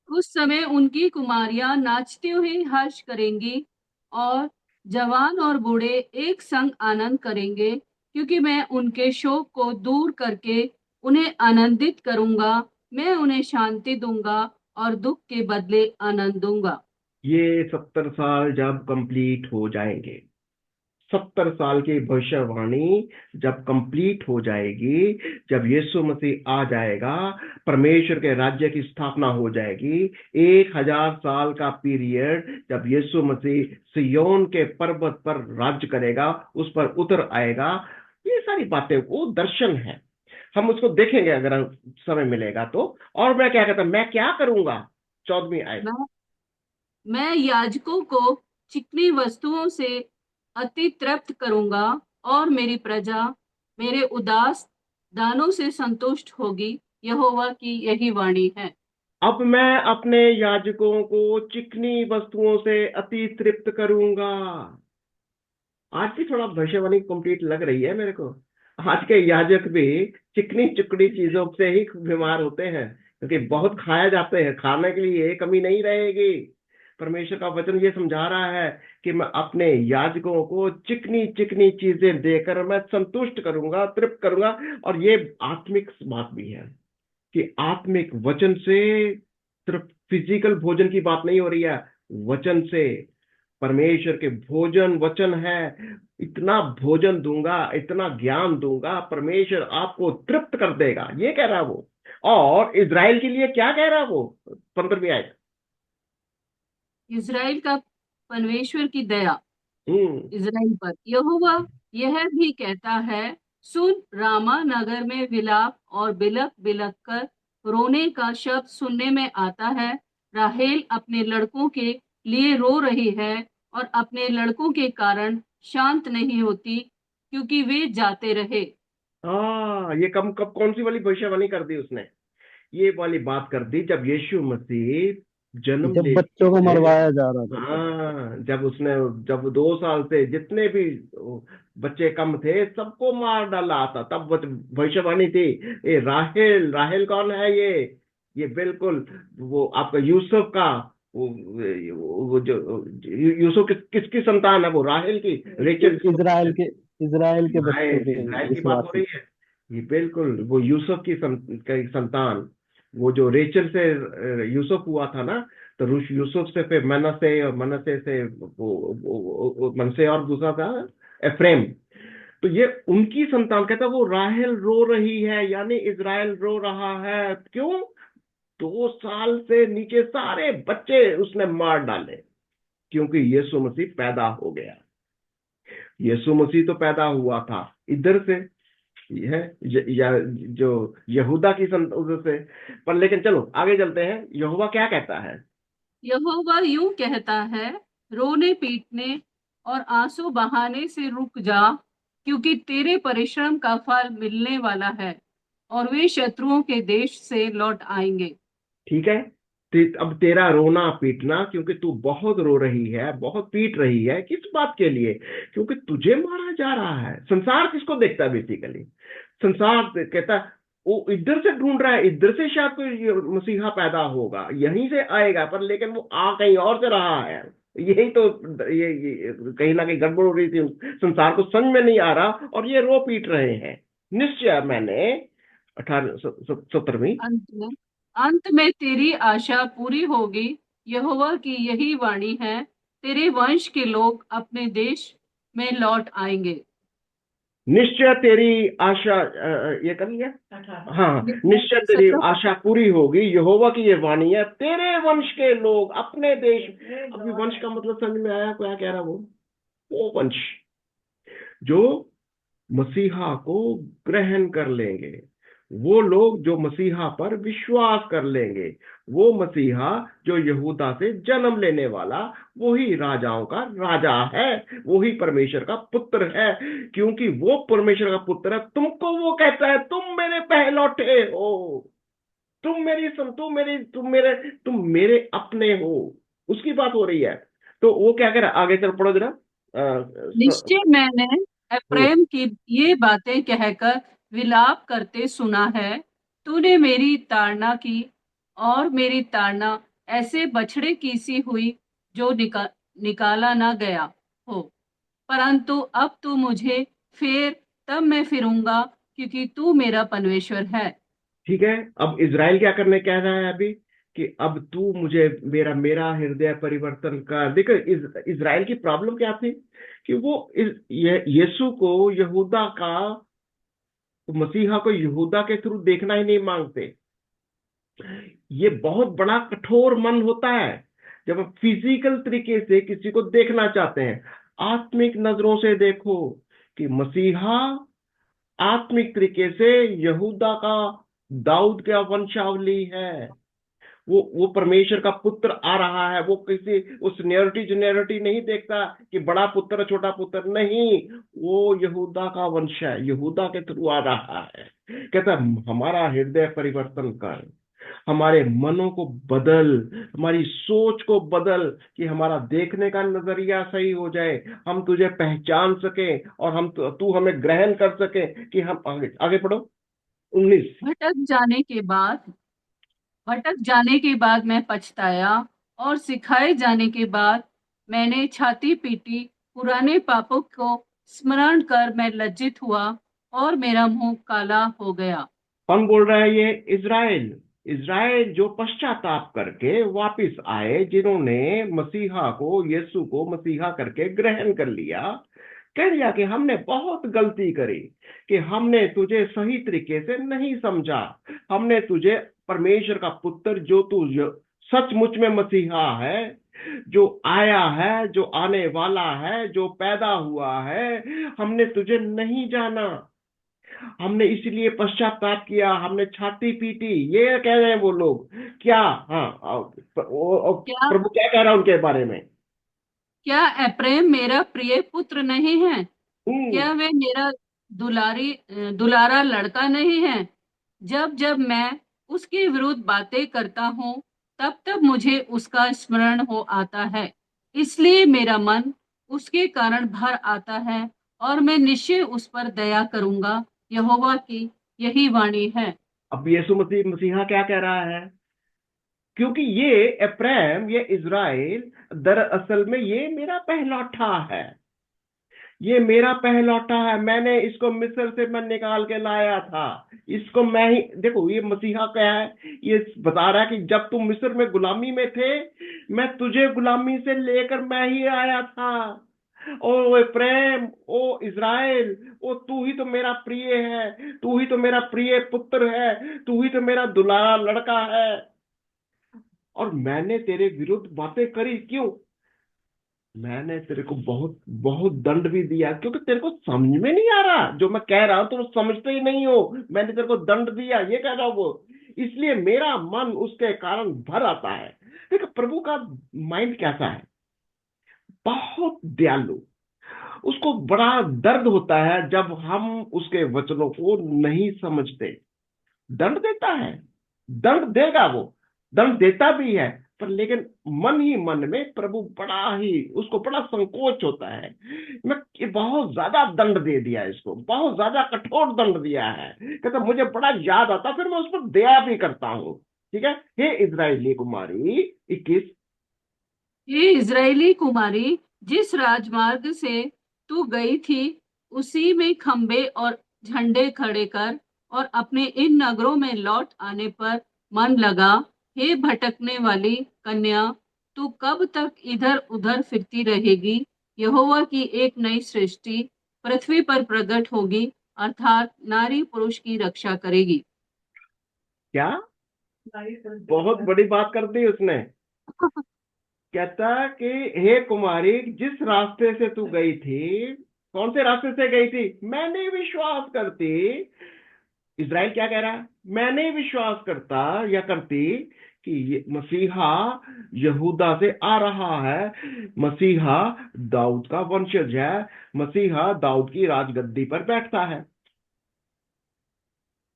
उस समय उनकी कुमारियां नाचते हुए हर्ष करेंगी और जवान और बूढ़े एक संग आनंद करेंगे, क्योंकि मैं उनके शोक को दूर करके उन्हें आनंदित करूंगा। मैं उन्हें शांति दूंगा और दुख के बदले आनंद दूंगा। ये 70 साल जब कंप्लीट हो जाएंगे, 70 साल की भविष्यवाणी जब कंप्लीट हो जाएगी, जब यीशु मसीह आ जाएगा, परमेश्वर के राज्य की स्थापना हो जाएगी, 1000 साल का पीरियड जब यीशु मसीह सियोन के पर्वत पर राज्य करेगा, उस पर उतर आएगा। ये सारी बातें वो दर्शन है, हम उसको देखेंगे अगर समय मिलेगा तो। और मैं क्या कहता, मैं क्या करूंगा, 14वीं आयत। मैं मैं याजकों को चिकनी वस्तुओं से अति तृप्त करूंगा और मेरी प्रजा मेरे उदास दानों से संतुष्ट होगी। यहोवा की यही वाणी है। अब मैं अपने याजकों को चिकनी वस्तुओं से अति तृप्त करूंगा। आज भी थोड़ा भविष्यवाणी कंप्लीट लग रही है मेरे को। आज के याजक भी चिकनी चुकड़ी चीजों से ही बीमार होते हैं, क्योंकि बहुत खाया जाते हैं, खाने के लिए कमी नहीं रहेगी। परमेश्वर का वचन ये समझा रहा है कि मैं अपने याजकों को चिकनी चिकनी चीजें देकर मैं संतुष्ट करूंगा, तृप्त करूंगा। और ये आत्मिक बात भी है कि आत्मिक वचन से, सिर्फ फिजिकल भोजन की बात नहीं हो रही है, वचन से। परमेश्वर के भोजन वचन है। इतना भोजन दूंगा, इतना ज्ञान दूंगा, परमेश्वर आपको तृप्त कर देगा, ये कह रहा है वो। और इज़राइल के लिए क्या कह रहा है वो, 15वीं आयत। इज़राइल का परमेश्वर की दया हम्म। इज़राइल पर। यहोवा यह भी कहता है, सुन, रामा नगर में विलाप और बिलक बिलक कर रोने का शब्द सुनने में आता है। राहेल अपने लड़कों के लिए रो रही है और अपने लड़कों के कारण शांत नहीं होती, क्योंकि वे जाते रहे। हाँ, ये कब कब कौन सी वाली भविष्यवाणी कर दी उसने, ये वाली बात कर दी जब यीशु मसीह जन्म जब ले बच्चों को लिए थे। मरवाया जा रहा था तब। हाँ, जब 2 साल से जितने भी बच्चे कम थे सबको मार डाला था, तब भविष्यवाणी थी। ये राहेल, राहेल कौन है ये बिल्कुल वो आपका यूसुफ का, वो जो यूसुफ किसकी संतान है, वो राहेल की, रेचल जिसको बोलते इज़राइल हैं। के इज़राइल के बच्चों इज़राइल, के इज़राइल की बात हो विश्वासी। रही है। ये बिल्कुल वो यूसुफ की संतान, वो जो रेचल से यूसुफ हुआ था ना, तो यूसुफ से फिर मनसे, और मनसे से मनसे, और दूसरा था एफ्रेम। तो ये उनकी संतान, कहता वो राहेल रो रही है, यानी इज़राइल रो रहा है। क्यों? 2 साल से नीचे सारे बच्चे उसने मार डाले, क्योंकि यीशु मसीह पैदा हो गया। यीशु मसीह तो पैदा हुआ था इधर से, है जो यहूदा की संत उधर से। पर लेकिन चलो आगे चलते हैं, यहोवा क्या कहता है। यहोवा यूं कहता है, रोने पीटने और आंसू बहाने से रुक जा, क्योंकि तेरे परिश्रम का फल मिलने वाला है और वे शत्रुओं के देश से लौट आएंगे। ठीक है, अब तेरा रोना पीटना, क्योंकि तू बहुत रो रही है, बहुत पीट रही है, किस बात के लिए? क्योंकि तुझे मारा जा रहा है। संसार किसको देखता है बेसिकली? संसार कहता है वो इधर से ढूंढ रहा है, इधर से शायद कोई मसीहा पैदा होगा, यहीं से आएगा, पर लेकिन वो आ कहीं और से रहा है। यही तो ये कहीं ना कहीं गड़बड़ हो रही थी, संसार को समझ में नहीं आ रहा, और ये रो पीट रहे हैं। निश्चय मैंने 17वीं। अंत में तेरी आशा पूरी होगी। यहोवा की यही वाणी है, तेरे वंश के लोग अपने देश में लौट आएंगे। निश्चय तेरी आशा, ये कर लिया। हाँ, निश्चय तेरी 17। आशा पूरी होगी, यहोवा की ये वाणी है, तेरे वंश के लोग अपने देश। अभी वंश का मतलब समझ में आया क्या कह रहा वो वंश जो मसीहा को ग्रहण कर लेंगे, वो लोग जो मसीहा पर विश्वास कर लेंगे, वो मसीहा जो यहूदा से जन्म लेने वाला, वही राजाओं का राजा है, वही परमेश्वर का पुत्र है। क्योंकि वो परमेश्वर का पुत्र है, तुमको वो कहता है तुम मेरे पहलौठे हो, तुम मेरी सुन, तुम मेरे अपने हो, उसकी बात हो रही है। तो वो क्या कह रहा है, आगे चल पढ़ो जरा। निश्चय मैंने हम्म। एप्रैम की ये बातें कहकर विलाप करते सुना है। तूने मेरी ताड़ना की और मेरी ताड़ना ऐसे बछड़े की सी हुई जो निकाला ना गया हो। परंतु अब तू मुझे फेर, तब मैं फिरूंगा, क्योंकि तू मेरा परमेश्वर है। ठीक है। अब इज़राइल क्या करने कह रहा है अभी, कि अब तू मुझे मेरा मेरा हृदय परिवर्तन कर। देखो इज़राइल की प्रॉब्लम क्या थी, कि वो यीशु को यहूदा का, मसीहा को यहूदा के थ्रू देखना ही नहीं मांगते। ये बहुत बड़ा कठोर मन होता है जब आप फिजिकल तरीके से किसी को देखना चाहते हैं। आत्मिक नजरों से देखो कि मसीहा आत्मिक तरीके से यहूदा का, दाऊद का वंशावली है। वो परमेश्वर का पुत्र आ रहा है। वो किसी उस सीनियरिटी जूनियरिटी नहीं देखता कि बड़ा पुत्र छोटा पुत्र, नहीं। वो यहूदा का वंश है, यहूदा के थ्रू आ रहा है। कहता है हमारा हृदय परिवर्तन कर, हमारे मनों को बदल, हमारी सोच को बदल, कि हमारा देखने का नजरिया सही हो जाए, हम तुझे पहचान सके और तू हमें ग्रहण कर सके। कि हम आगे आगे पढ़ो 19। भटक जाने के बाद भटक जाने के बाद मैं पछताया, और सिखाए जाने के बाद मैंने छाती पीटी। पुराने पापों को स्मरण कर मैं लज्जित हुआ, और मेरा मुंह काला हो गया। कौन बोल रहा है? ये इज़राइल। इज़राइल जो पश्चाताप करके वापस आए, जिन्होंने मसीहा को, यीशु को मसीहा करके ग्रहण कर लिया। कह दिया कि हमने बहुत गलती करी, कि हमने तुझे सही तरीके से नहीं समझा। हमने तुझे परमेश्वर का पुत्र, जो तू सचमुच में मसीहा है, जो आया है, जो आने वाला है, जो पैदा हुआ है, हमने तुझे नहीं जाना। हमने इसलिए पश्चाताप किया, हमने छाती पीटी। ये कह रहे हैं वो लोग। क्या? हाँ, क्या प्रभु क्या कह रहा है उनके बारे में? क्या एप्रैम मेरा प्रिय पुत्र नहीं है? हम्म। क्या वे मेरा दुलारा लड़का नहीं है? जब जब मैं उसके विरुद्ध बातें करता हूँ, तब तब मुझे उसका स्मरण हो आता है। इसलिए मेरा मन उसके कारण भर आता है, और मैं निश्चय उस पर दया करूंगा। यहोवा की यही वाणी है। अब यीशु मसीह मसीहा क्या कह रहा है? क्योंकि ये एप्रैम, ये इज़राइल, दरअसल में ये मेरा पहलौठा है। ये मेरा पहलौठा है। मैंने इसको मिस्र से मैं निकाल के लाया था। इसको मैं ही, देखो ये मसीहा क्या है, ये बता रहा है कि जब तुम मिस्र में गुलामी में थे, मैं तुझे गुलामी से लेकर मैं ही आया था। ओ प्रेम, ओ इज़राइल, ओ तू ही तो मेरा प्रिय है, तू ही तो मेरा प्रिय पुत्र है, तू ही तो मेरा दुलारा लड़का है। और मैंने तेरे विरुद्ध बातें करी, क्यों? मैंने तेरे को बहुत बहुत दंड भी दिया, क्योंकि तेरे को समझ में नहीं आ रहा जो मैं कह रहा हूं, तुम समझते ही नहीं हो। मैंने तेरे को दंड दिया, ये कह रहा हूं वो। इसलिए मेरा मन उसके कारण भर आता है। देखो प्रभु का माइंड कैसा है, बहुत दयालु। उसको बड़ा दर्द होता है जब हम उसके वचनों को नहीं समझते। दंड देता है, दंड देगा वो, दंड देता भी है। पर लेकिन मन ही मन में प्रभु बड़ा ही, उसको बड़ा संकोच होता है। मैं ये बहुत ज्यादा दंड दे दिया, इसको बहुत ज्यादा कठोर दंड दिया है। कहता मुझे बड़ा याद आता, फिर मैं उस पर दया भी करता हूँ। ठीक है। हे इजरायली कुमारी 21। ये इज़राइली कुमारी, जिस राजमार्ग से तू गई थी, उसी में खंबे और झंडे खड़े कर, और अपने इन नगरों में लौट आने पर मन लगा। हे भटकने वाली कन्या, तू कब तक इधर उधर फिरती रहेगी? यहोवा की एक नई सृष्टि पृथ्वी पर प्रकट होगी, अर्थात नारी पुरुष की रक्षा करेगी। क्या? बहुत बड़ी बात कर दी उसने। कहता कि हे कुमारी, जिस रास्ते से तू गई थी, कौन से रास्ते से गई थी? मैंने विश्वास करती। इज़राइल क्या कह रहा है? मैंने विश्वास करता या करती कि ये मसीहा यहूदा से आ रहा है, मसीहा दाऊद का वंशज है, मसीहा दाऊद की राजगद्दी पर बैठता है।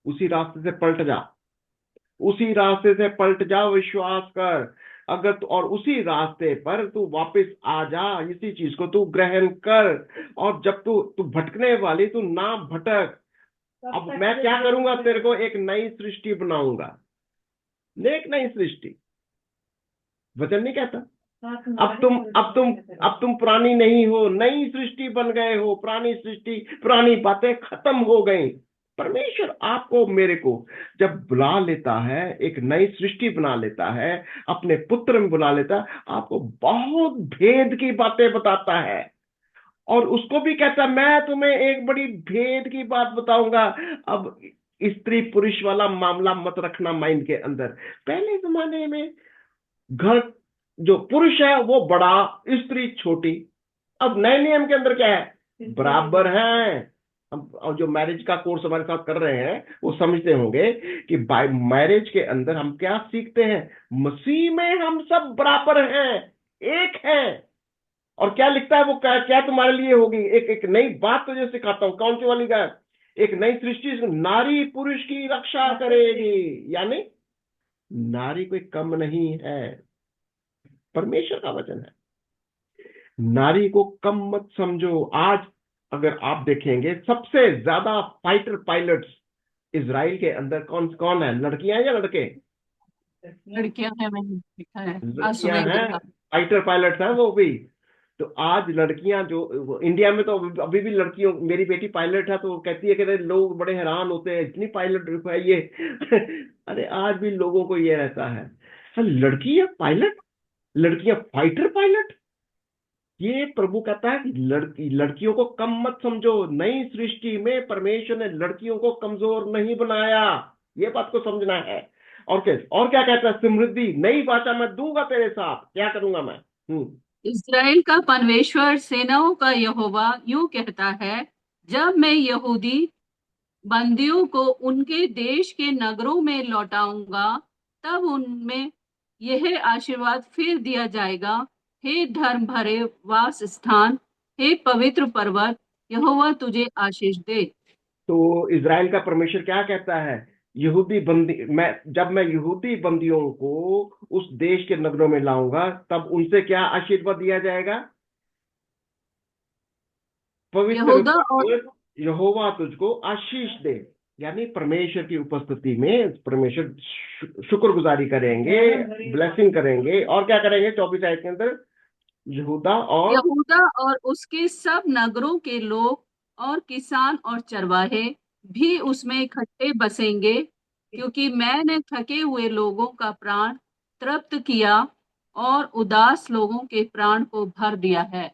उसी रास्ते से पलट जा, उसी रास्ते से पलट जा, विश्वास कर। अगर और उसी रास्ते पर तू वापस आ जा, इसी चीज को तू ग्रहण कर। और जब तू तू भटकने वाली, तू ना भटक। अब मैं क्या करूंगा? तेरे को एक नई सृष्टि बनाऊंगा, एक नई सृष्टि। वचन नहीं कहता अब तुम पुरानी नहीं हो, नई सृष्टि बन गए हो, पुरानी सृष्टि पुरानी बातें खत्म हो गई। परमेश्वर आपको मेरे को जब बुला लेता है, एक नई सृष्टि बना लेता है, अपने पुत्र में बुला लेता है, आपको बहुत भेद की बातें बताता है। और उसको भी कहता है मैं तुम्हें एक बड़ी भेद की बात बताऊंगा। अब स्त्री पुरुष वाला मामला मत रखना माइंड के अंदर। पहले जमाने में घर जो पुरुष है वो बड़ा, स्त्री छोटी। अब नए नियम के अंदर क्या है, बराबर है। हम और जो मैरिज का कोर्स हमारे साथ कर रहे हैं वो समझते होंगे कि बाय मैरिज के अंदर हम क्या सीखते हैं, मसीह में हम सब बराबर हैं, एक हैं। और क्या लिखता है वो, क्या क्या तुम्हारे लिए होगी, एक एक नई बात तुझे सिखाता हूं। कौन सी वाली का, एक नई सृष्टि, नारी पुरुष की रक्षा करेगी। यानी नारी कोई कम नहीं है, परमेश्वर का वचन है। नारी को कम मत समझो। आज अगर आप देखेंगे सबसे ज्यादा फाइटर पायलट्स इजराइल के अंदर कौन कौन है, लड़कियां या लड़के? लड़कियां हैं, मैंने देखा है, आज लड़कियां सुबह हैं, देखा। फाइटर पायलट्स हैं वो भी। तो आज लड़कियां जो इंडिया में, तो अभी भी लड़कियों, मेरी बेटी पायलट है तो वो कहती है कि लोग बड़े हैरान होते हैं इतनी पायलट है ये। अरे आज भी लोगों को ये रहता है, लड़की है पायलट, लड़कियां फाइटर पायलट। ये प्रभु कहता है कि लड़कियों को कम मत समझो। नई सृष्टि में परमेश्वर ने लड़कियों को कमजोर नहीं बनाया, ये बात को समझना है। और क्या कहता है, समृद्धि नई भाषा में दूंगा तेरे साथ, क्या करूंगा मैं। इज़राइल का परमेश्वर सेनाओं का यहोवा यूं कहता है, जब मैं यहूदी बंदियों को उनके देश के नगरों में लौटाऊंगा, तब उनमें यह आशीर्वाद फिर दिया जाएगा, हे धर्म भरे वास स्थान, हे पवित्र पर्वत, यहोवा तुझे आशीष दे। तो इज़राइल का परमेश्वर क्या कहता है, यहूदी बंदी, जब मैं यहूदी बंदियों को उस देश के नगरों में लाऊंगा तब उनसे क्या आशीर्वाद दिया जाएगा, पवित्र यहूदा और पर्वत, यहोवा तुझको आशीष दे। यानी परमेश्वर की उपस्थिति में परमेश्वर शुक्रगुजारी करेंगे, ब्लेसिंग करेंगे। और क्या करेंगे 24 आयत के अंदर, यहूदा और यहूदा और उसके सब नगरों के लोग और किसान और चरवाहे भी उसमें इकट्ठे बसेंगे, क्योंकि मैंने थके हुए लोगों का प्राण तृप्त किया और उदास लोगों के प्राण को भर दिया है।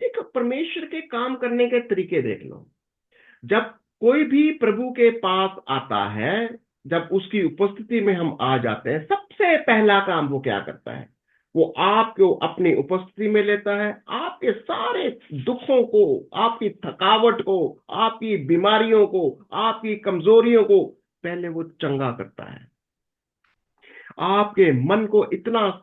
एक परमेश्वर के काम करने के तरीके देख लो। जब कोई भी प्रभु के पास आता है, जब उसकी उपस्थिति में हम आ जाते हैं, सबसे पहला काम वो क्या करता है, वो आपको अपनी उपस्थिति में लेता है, आपके सारे दुखों को, आपकी थकावट को, आपकी बीमारियों को, आपकी कमजोरियों को पहले वो चंगा करता है। आपके मन को इतना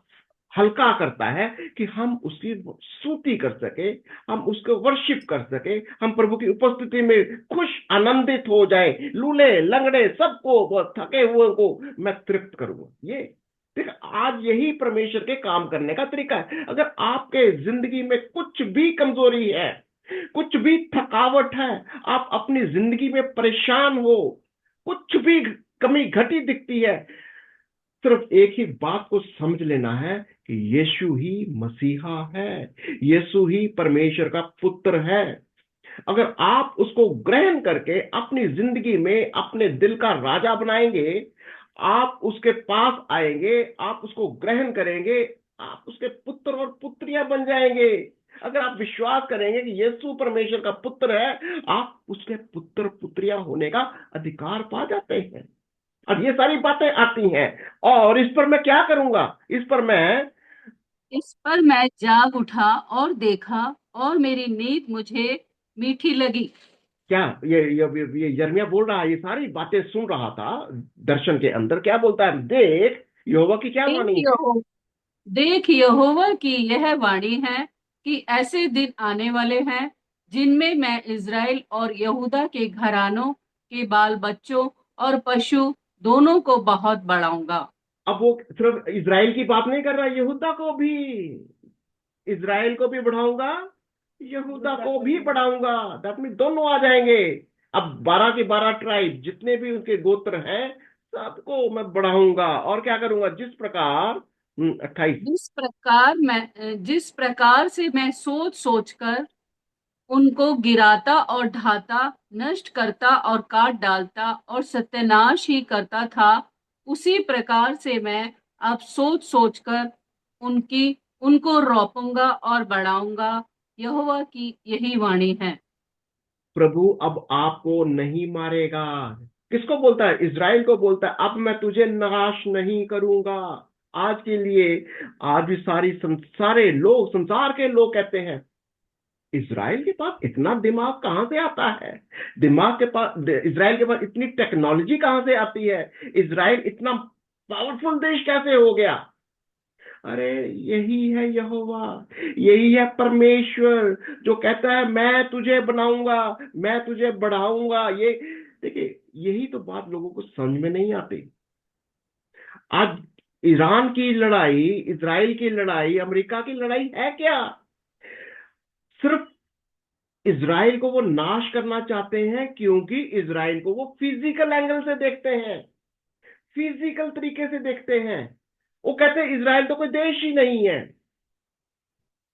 हल्का करता है कि हम उसकी स्तुति कर सके, हम उसको वर्शिप कर सके, हम प्रभु की उपस्थिति में खुश आनंदित हो जाए। लूले लंगड़े सबको, वो थके हुए को मैं तृप्त करूंगा। ये देख, आज यही परमेश्वर के काम करने का तरीका है। अगर आपके जिंदगी में कुछ भी कमजोरी है, कुछ भी थकावट है, आप अपनी जिंदगी में परेशान हो, कुछ भी कमी घटी दिखती है, सिर्फ एक ही बात को समझ लेना है कि यीशु ही मसीहा है, यीशु ही परमेश्वर का पुत्र है। अगर आप उसको ग्रहण करके अपनी जिंदगी में अपने दिल का राजा बनाएंगे, आप उसके पास आएंगे, आप उसको ग्रहण करेंगे, आप उसके पुत्र और पुत्रियां बन जाएंगे। अगर आप विश्वास करेंगे कि यीशु परमेश्वर का पुत्र है, आप उसके पुत्र पुत्रियां होने का अधिकार पा जाते हैं। अब ये सारी बातें आती हैं, और इस पर मैं क्या करूंगा, इस पर मैं जाग उठा और देखा, और मेरी नींद मुझे मीठी लगी। क्या ये यिर्मयाह बोल रहा है, ये सारी बातें सुन रहा था दर्शन के अंदर। क्या बोलता है, देख यहोवा की क्या देख वाणी है। यहो देख यहोवा की यह वाणी है कि ऐसे दिन आने वाले हैं, जिनमें मैं इज़राइल और यहूदा के घरानों के बाल बच्चों और पशु दोनों को बहुत बढ़ाऊंगा। अब वो सिर्फ इज़राइल की बात नहीं कर रहा, यहूदा को भी, इज़राइल को भी बढ़ाऊंगा, यहूदा को भी बढ़ाऊंगा। दैट मीन दोनों आ जाएंगे। अब 12 के 12 ट्राइब जितने भी उनके गोत्र हैं, सबको मैं बढ़ाऊंगा। और क्या करूंगा, जिस प्रकार 28। जिस प्रकार से मैं सोच सोचकर उनको गिराता और ढाता, नष्ट करता और काट डालता और सत्यानाश ही करता था, उसी प्रकार से मैं अब सोच सोचकर उनकी उनको रोपूंगा और बढ़ाऊंगा। यहोवा की यही वाणी है। प्रभु अब आपको नहीं मारेगा। किसको बोलता है? इज़राइल को बोलता है, अब मैं तुझे नाश नहीं करूंगा। आज के लिए, आज भी सारे लोग, संसार के लोग कहते हैं, इज़राइल के पास इतना दिमाग कहां से आता है? दिमाग के पास, इज़राइल के पास इतनी टेक्नोलॉजी कहां से आती है? इज़राइल इतना पावरफुल देश कैसे हो गया? अरे, यही है यहोवा, यही है परमेश्वर, जो कहता है मैं तुझे बनाऊंगा, मैं तुझे बढ़ाऊंगा। ये देखिए, यही तो बात लोगों को समझ में नहीं आती। आज ईरान की लड़ाई, इजराइल की लड़ाई, अमेरिका की लड़ाई है क्या? सिर्फ इजराइल को वो नाश करना चाहते हैं, क्योंकि इजराइल को वो फिजिकल एंगल से देखते हैं, फिजिकल तरीके से देखते हैं। वो कहते हैं इजराइल तो कोई देश ही नहीं है।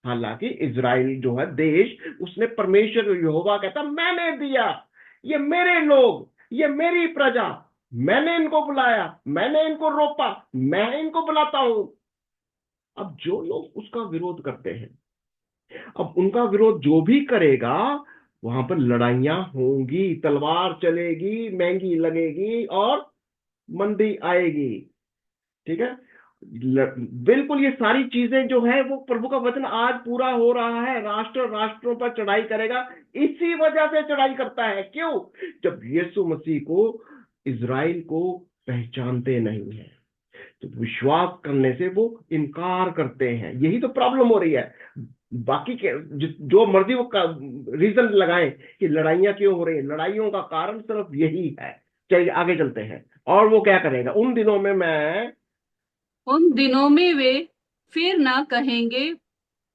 हालांकि इजराइल जो है देश, उसने परमेश्वर यहोवा कहता मैंने दिया, ये मेरे लोग, ये मेरी प्रजा, मैंने इनको बुलाया, मैंने इनको रोपा, मैं इनको बुलाता हूं। अब जो लोग उसका विरोध करते हैं, अब उनका विरोध जो भी करेगा, वहां पर लड़ाइयां होंगी, तलवार चलेगी, महंगी लगेगी और मंदी आएगी। ठीक है। बिल्कुल, ये सारी चीजें जो है वो प्रभु का वचन आज पूरा हो रहा है। राष्ट्र राष्ट्रों पर चढ़ाई करेगा, इसी वजह से चढ़ाई करता है। क्यों? जब यीशु मसीह को, इज़राइल को पहचानते नहीं है, तो विश्वास करने से वो इनकार करते हैं। यही तो प्रॉब्लम हो रही है। बाकी के जो मर्जी वो रीजन लगाएं कि लड़ाइयां क्यों हो रही है, लड़ाइयों का कारण सिर्फ यही है। चलिए आगे चलते हैं। और वो क्या करेगा उन दिनों में? मैं उन दिनों में वे फिर ना कहेंगे,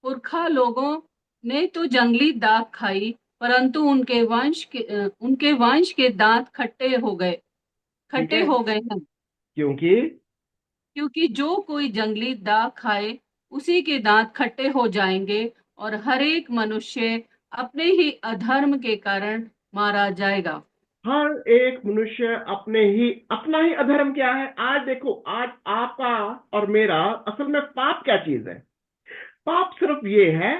पुरखा लोगों ने तो जंगली दाख खाई, परंतु उनके वंश के दांत ठीक खट्टे है, हो गए हैं। क्योंकि क्योंकि जो कोई जंगली दाख खाए, उसी के दांत खट्टे हो जाएंगे, और हर एक मनुष्य अपने ही अधर्म के कारण मारा जाएगा। हर एक मनुष्य अपना ही अधर्म। क्या है? आज देखो, आज आपका और मेरा असल में पाप क्या चीज है? पाप सिर्फ ये है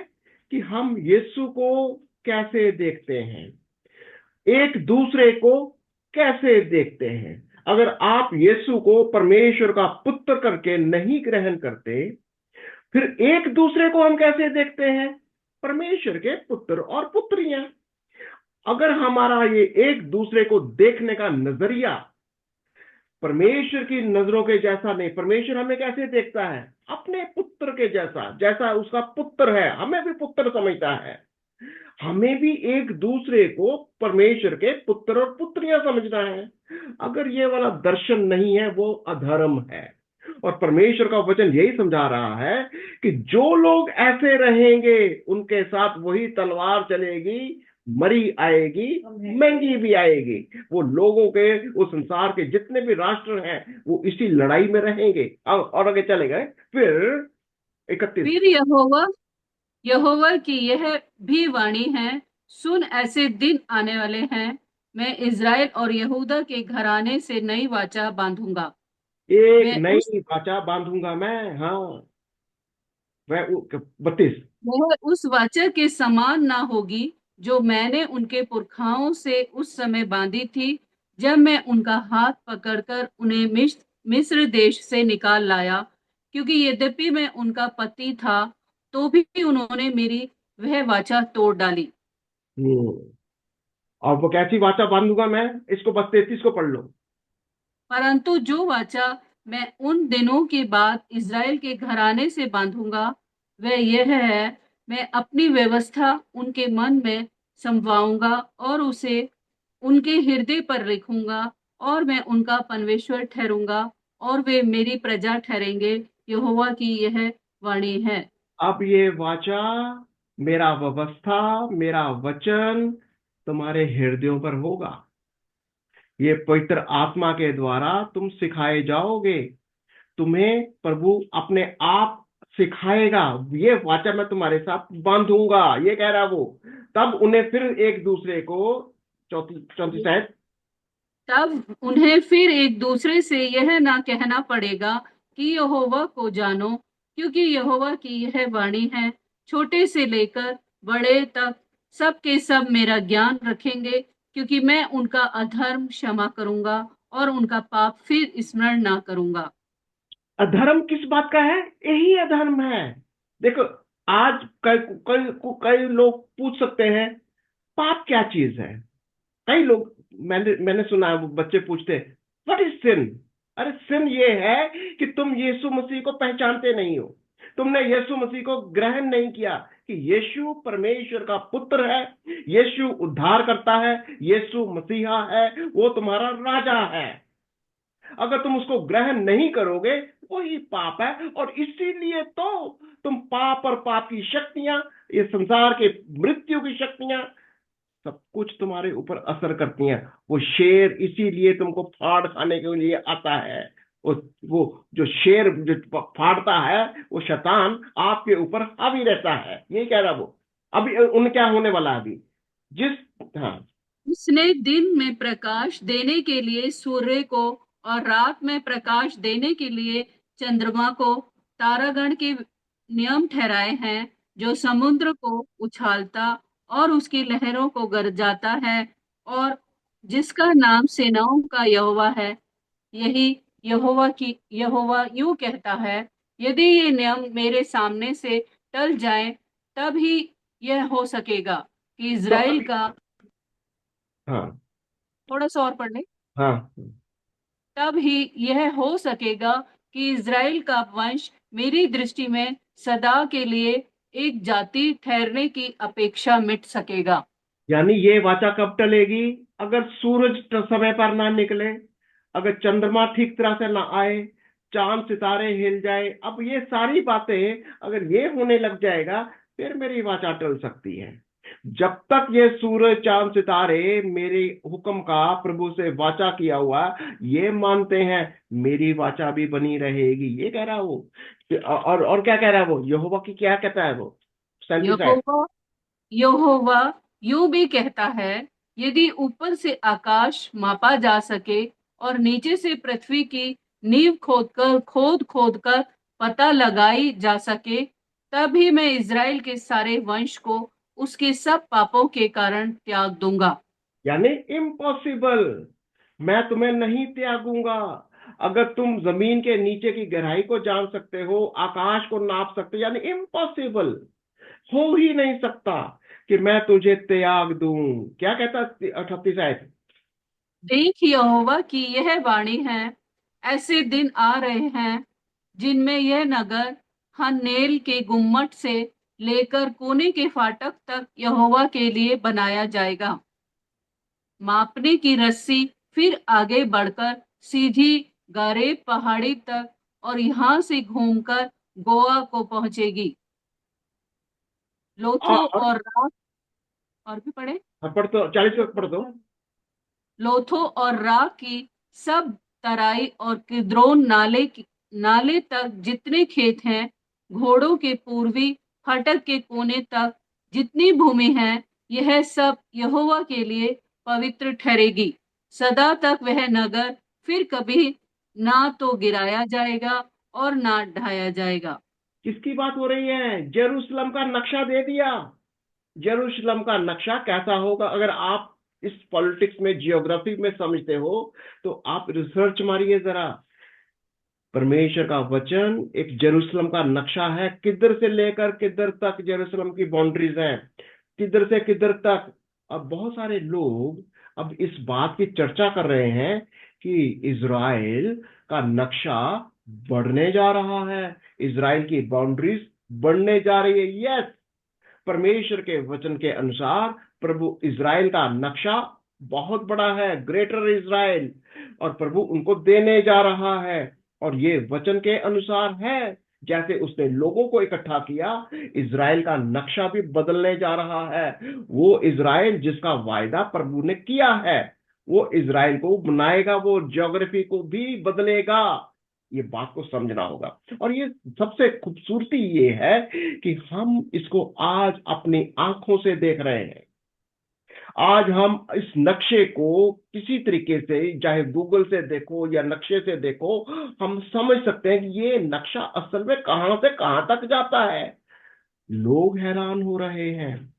कि हम यीशु को कैसे देखते हैं, एक दूसरे को कैसे देखते हैं। अगर आप यीशु को परमेश्वर का पुत्र करके नहीं ग्रहण करते, फिर एक दूसरे को हम कैसे देखते हैं? परमेश्वर के पुत्र और पुत्रियां। अगर हमारा ये एक दूसरे को देखने का नजरिया परमेश्वर की नजरों के जैसा नहीं, परमेश्वर हमें कैसे देखता है? अपने पुत्र के जैसा, जैसा उसका पुत्र है, हमें भी पुत्र समझता है। हमें भी एक दूसरे को परमेश्वर के पुत्र और पुत्रियां समझना है। अगर ये वाला दर्शन नहीं है, वो अधर्म है। और परमेश्वर का वचन यही समझा रहा है कि जो लोग ऐसे रहेंगे, उनके साथ वही तलवार चलेगी, मरी आएगी, महंगी भी आएगी। वो लोगों के, वो संसार के जितने भी राष्ट्र हैं, वो इसी लड़ाई में रहेंगे। और आगे चले गए फिर 31। फिर यहोवा यहोवा की यह भी वाणी है, सुन, ऐसे दिन आने वाले हैं, मैं इज़राइल और यहूदा के घराने से नई वाचा बांधूंगा। एक मैं उस नई वाचा बांधूंगा मैं। हाँ, वह 32। वह उस वाचा के समान ना होगी, जो मैंने उनके पुरखाओं से उस समय बांधी थी, जब मैं उनका हाथ पकड़कर उन्हें मिस्र देश से निकाल लाया। क्योंकि यद्यपि मैं उनका पति था, तो भी उन्होंने मेरी वह वाचा तोड़ डाली। और वो कैसी वाचा बांधूंगा मैं? इसको बस 33 को पढ़ लो। परंतु जो वाचा मैं उन दिनों के बाद इज़राइल के घराने से बांधूंगा, वह यह है, मैं अपनी व्यवस्था उनके मन में समवाऊंगा और उसे उनके हृदय पर लिखूंगा, और मैं उनका परमेश्वर ठहरूंगा और वे मेरी प्रजा ठहरेंगे। यहोवा की यह वाणी है। अब ये वाचा, मेरा व्यवस्था, मेरा वचन तुम्हारे हृदयों पर होगा। ये पवित्र आत्मा के द्वारा तुम सिखाए जाओगे। तुम्हें प्रभु अपने आप सिखाएगा, ये वाचा मैं तुम्हारे साथ बांधूंगा, ये कह रहा वो। तब उन्हें फिर एक दूसरे को, चौथी चौथी शायद, तब उन्हें फिर एक दूसरे से यह ना कहना पड़ेगा कि यहोवा को जानो, क्योंकि यहोवा की यह वाणी है, छोटे से लेकर बड़े तक सब के सब मेरा ज्ञान रखेंगे, क्योंकि मैं उनका अधर्म क्षमा करूंगा और उनका पाप फिर स्मरण ना करूंगा। अधर्म किस बात का है? यही अधर्म है। देखो, आज कई कई कई लोग पूछ सकते हैं पाप क्या चीज है। कई लोग, मैंने मैंने सुना है, वो बच्चे पूछते हैं व्हाट इज सिन। अरे सिन ये है कि तुम यीशु मसीह को पहचानते नहीं हो, तुमने यीशु मसीह को ग्रहण नहीं किया कि यीशु परमेश्वर का पुत्र है, यीशु उद्धार करता है, यीशु मसीहा है, वो तुम्हारा राजा है। अगर तुम उसको ग्रहण नहीं करोगे, वही पाप है। और इसीलिए तो तुम पाप और पाप की शक्तियां, ये संसार के मृत्यु की शक्तियां, सब कुछ तुम्हारे ऊपर असर करती हैं। वो शेर इसीलिए तुमको फाड़ खाने के लिए आता है। वो जो शेर जो फाड़ता है, वो शैतान आपके ऊपर हावी रहता है, यही कह रहा वो। अभी उन्हें क्या होने वाला है अभी, जिस, हाँ, उसने दिन में प्रकाश देने के लिए सूर्य को और रात में प्रकाश देने के लिए चंद्रमा को तारागण के नियम ठहराए हैं, जो समुद्र को उछालता और उसकी लहरों को गरजाता है, और जिसका नाम सेनाओं का यहोवा है। यही यहोवा यूं कहता है, यदि ये नियम मेरे सामने से टल जाए, तब ही यह हो सकेगा कि तो इज़राइल अभी, का, हाँ, थोड़ा सा और पढ़ ले, हाँ, तब ही यह हो सकेगा कि इज़राइल का वंश मेरी दृष्टि में सदा के लिए एक जाति ठहरने की अपेक्षा मिट सकेगा। यानी ये वाचा कब टलेगी? अगर सूरज समय पर ना निकले, अगर चंद्रमा ठीक तरह से ना आए, चांद सितारे हिल जाए, अब ये सारी बातें अगर ये होने लग जाएगा, फिर मेरी वाचा टल सकती है। जब तक ये सूरज चांद सितारे मेरे हुक्म का प्रभु से वाचा किया हुआ ये मानते हैं, मेरी वाचा भी बनी रहेगी, ये कह रहा है वो। और क्या कह रहा है वो, यहोवा की क्या कहता है वो, 37 है। यहोवा यहोवा यूं भी कहता है, यदि ऊपर से आकाश मापा जा सके और नीचे से पृथ्वी की नींव खोद खोद कर पता लगाई जा सके, तभी मैं इज़राइल के सारे वंश को उसके सब पापों के कारण त्याग दूंगा। यानी इम्पॉसिबल, मैं तुम्हें नहीं त्यागूंगा। अगर तुम जमीन के नीचे की गहराई को जान सकते हो, आकाश को नाप सकते हो, यानी इम्पॉसिबल, हो ही नहीं सकता कि मैं तुझे त्याग दूं। क्या कहता 38 आयत? देख, यहोवा की यह वाणी है, ऐसे दिन आ रहे हैं जिनमें यह नगर हननेल के गुम्मट से लेकर कोने के फाटक तक यहोवा के लिए बनाया जाएगा। मापने की रस्सी फिर आगे बढ़कर सीधी गारेब पहाड़ी तक और यहाँ से घूमकर गोवा को पहुंचेगी। लोथो और और राक, और भी पढ़े, पढ़ दो, 40 तक पढ़ दो। लोथो और राक की सब तराई और किद्रोन नाले तक जितने खेत हैं, घोड़ों के पूर्वी फाटक के कोने तक जितनी भूमि है, यह सब यहोवा के लिए पवित्र ठहरेगी। सदा तक वह नगर फिर कभी ना तो गिराया जाएगा और ना ढाया जाएगा। किसकी बात हो रही है? जेरूशलम का नक्शा दे दिया। जेरूशलम का नक्शा कैसा होगा? अगर आप इस पॉलिटिक्स में, जियोग्राफी में समझते हो, तो आप रिसर्च मारिए जरा। परमेश्वर का वचन एक जेरूशलम का नक्शा है, किधर से लेकर किधर तक जेरूशलम की बाउंड्रीज हैं, किधर से किधर तक। अब बहुत सारे लोग अब इस बात की चर्चा कर रहे हैं कि इज़राइल का नक्शा बढ़ने जा रहा है, इज़राइल की बाउंड्रीज बढ़ने जा रही है। यस, परमेश्वर के वचन के अनुसार प्रभु इज़राइल का नक्शा बहुत बड़ा है, ग्रेटर इज़राइल, और प्रभु उनको देने जा रहा है। और ये वचन के अनुसार है, जैसे उसने लोगों को इकट्ठा किया, इज़राइल का नक्शा भी बदलने जा रहा है। वो इज़राइल जिसका वायदा प्रभु ने किया है, वो इज़राइल को बनाएगा, वो ज्योग्राफी को भी बदलेगा। ये बात को समझना होगा। और ये सबसे खूबसूरती ये है कि हम इसको आज अपनी आंखों से देख रहे हैं। आज हम इस नक्शे को किसी तरीके से, चाहे गूगल से देखो या नक्शे से देखो, हम समझ सकते हैं कि ये नक्शा असल में कहां से कहां तक जाता है। लोग हैरान हो रहे हैं,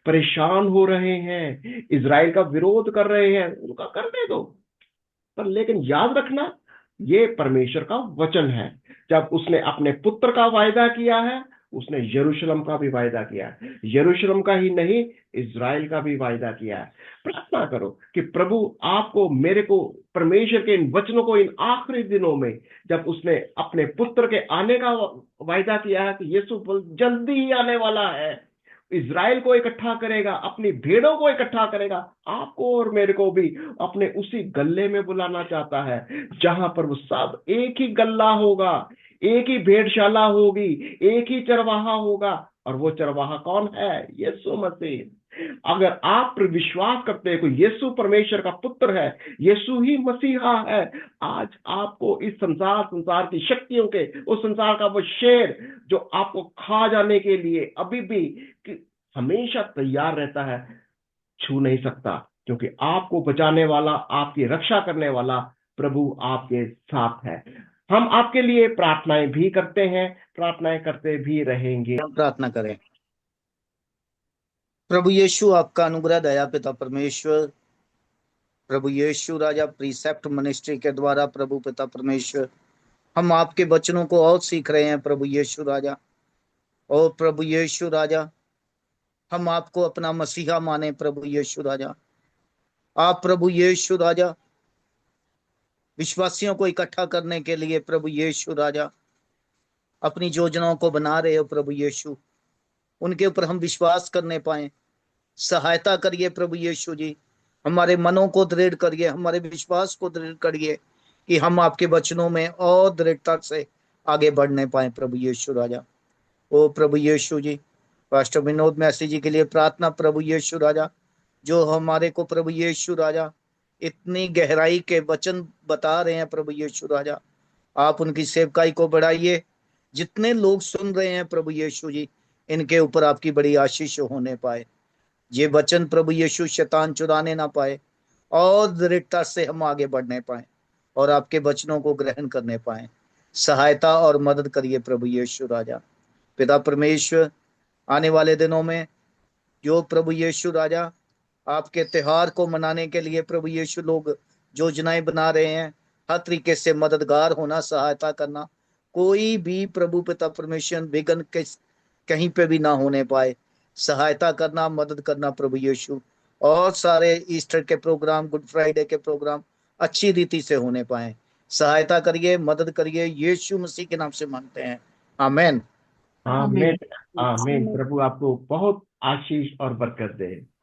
परेशान हो रहे हैं, इजराइल का विरोध कर रहे हैं, उनका करने दो। पर लेकिन याद रखना, ये परमेश्वर का वचन है। जब उसने अपने पुत्र का वायदा किया है, उसने यरूशलेम का भी वायदा किया है। यरूशलेम का ही नहीं, इजराइल का भी वायदा किया है। प्रार्थना करो कि प्रभु आपको, मेरे को, परमेश्वर के इन वचनों को इन आखिरी दिनों में, जब उसने अपने पुत्र के आने का वायदा किया है कि यीशु जल्दी ही आने वाला है, इज़राइल को इकट्ठा करेगा, अपनी भेड़ों को इकट्ठा करेगा, आपको और मेरे को भी अपने उसी गल्ले में बुलाना चाहता है, जहां पर वो सब एक ही गल्ला होगा, एक ही भेड़शाला होगी, एक ही चरवाहा होगा। और वो चरवाहा कौन है? यीशु मसीह। अगर आप विश्वास करते हैं कि यीशु परमेश्वर का पुत्र है, यीशु ही मसीहा है, आज आपको इस संसार की शक्तियों के, उस संसार का वो शेर जो आपको खा जाने के लिए अभी भी हमेशा तैयार रहता है, छू नहीं सकता। क्योंकि आपको बचाने वाला, आपकी रक्षा करने वाला प्रभु आपके साथ है। हम आपके लिए प्रार्थनाएं भी करते हैं, प्रार्थनाएं करते भी रहेंगे। हम प्रार्थना करें। प्रभु यीशु, आपका अनुग्रह, दया पिता परमेश्वर, प्रभु यीशु राजा, प्रीसेप्ट मिनिस्ट्री के द्वारा प्रभु पिता परमेश्वर, हम आपके वचनों को और सीख रहे हैं प्रभु यीशु राजा। और प्रभु यीशु राजा, हम आपको अपना मसीहा माने प्रभु यीशु राजा। आप प्रभु यीशु राजा विश्वासियों को इकट्ठा करने के लिए प्रभु यीशु राजा अपनी योजनाओं को बना रहे हो प्रभु यीशु। उनके ऊपर हम विश्वास करने पाए, सहायता करिए प्रभु यीशु जी। हमारे मनों को दृढ़ करिए, हमारे विश्वास को दृढ़ करिए कि हम आपके वचनों में और दृढ़ता से आगे बढ़ने पाए प्रभु यीशु राजा। ओ प्रभु यीशु जी, पास्टर विनोद मैसी जी के लिए प्रार्थना प्रभु यीशु राजा, जो हमारे को प्रभु यीशु राजा इतनी गहराई के वचन बता रहे हैं प्रभु यीशु राजा। आप उनकी सेवकाई को बढ़ाइए। जितने लोग सुन रहे हैं प्रभु यीशु जी, इनके ऊपर आपकी बड़ी आशीष होने पाए। ये वचन प्रभु यीशु शैतान चुराने ना पाए, और दृढ़ता से हम आगे बढ़ने पाए और आपके वचनों को ग्रहण करने पाए। सहायता और मदद करिए प्रभु यीशु राजा। पिता परमेश्वर, आने वाले दिनों में जो प्रभु यीशु राजा आपके त्योहार को मनाने के लिए प्रभु यीशु लोग योजनाएं बना रहे हैं, हर तरीके से मददगार होना, सहायता करना, कोई भी प्रभु पिता परमेश्वर विघ्न कहीं पे भी ना होने पाए। सहायता करना, मदद करना प्रभु यीशु। और सारे ईस्टर के प्रोग्राम, गुड फ्राइडे के प्रोग्राम अच्छी रीति से होने पाए। सहायता करिए, मदद करिए, यीशु मसीह के नाम से मांगते हैं, आमीन। आमीन। आमीन। प्रभु आपको बहुत आशीष और बरकत दे।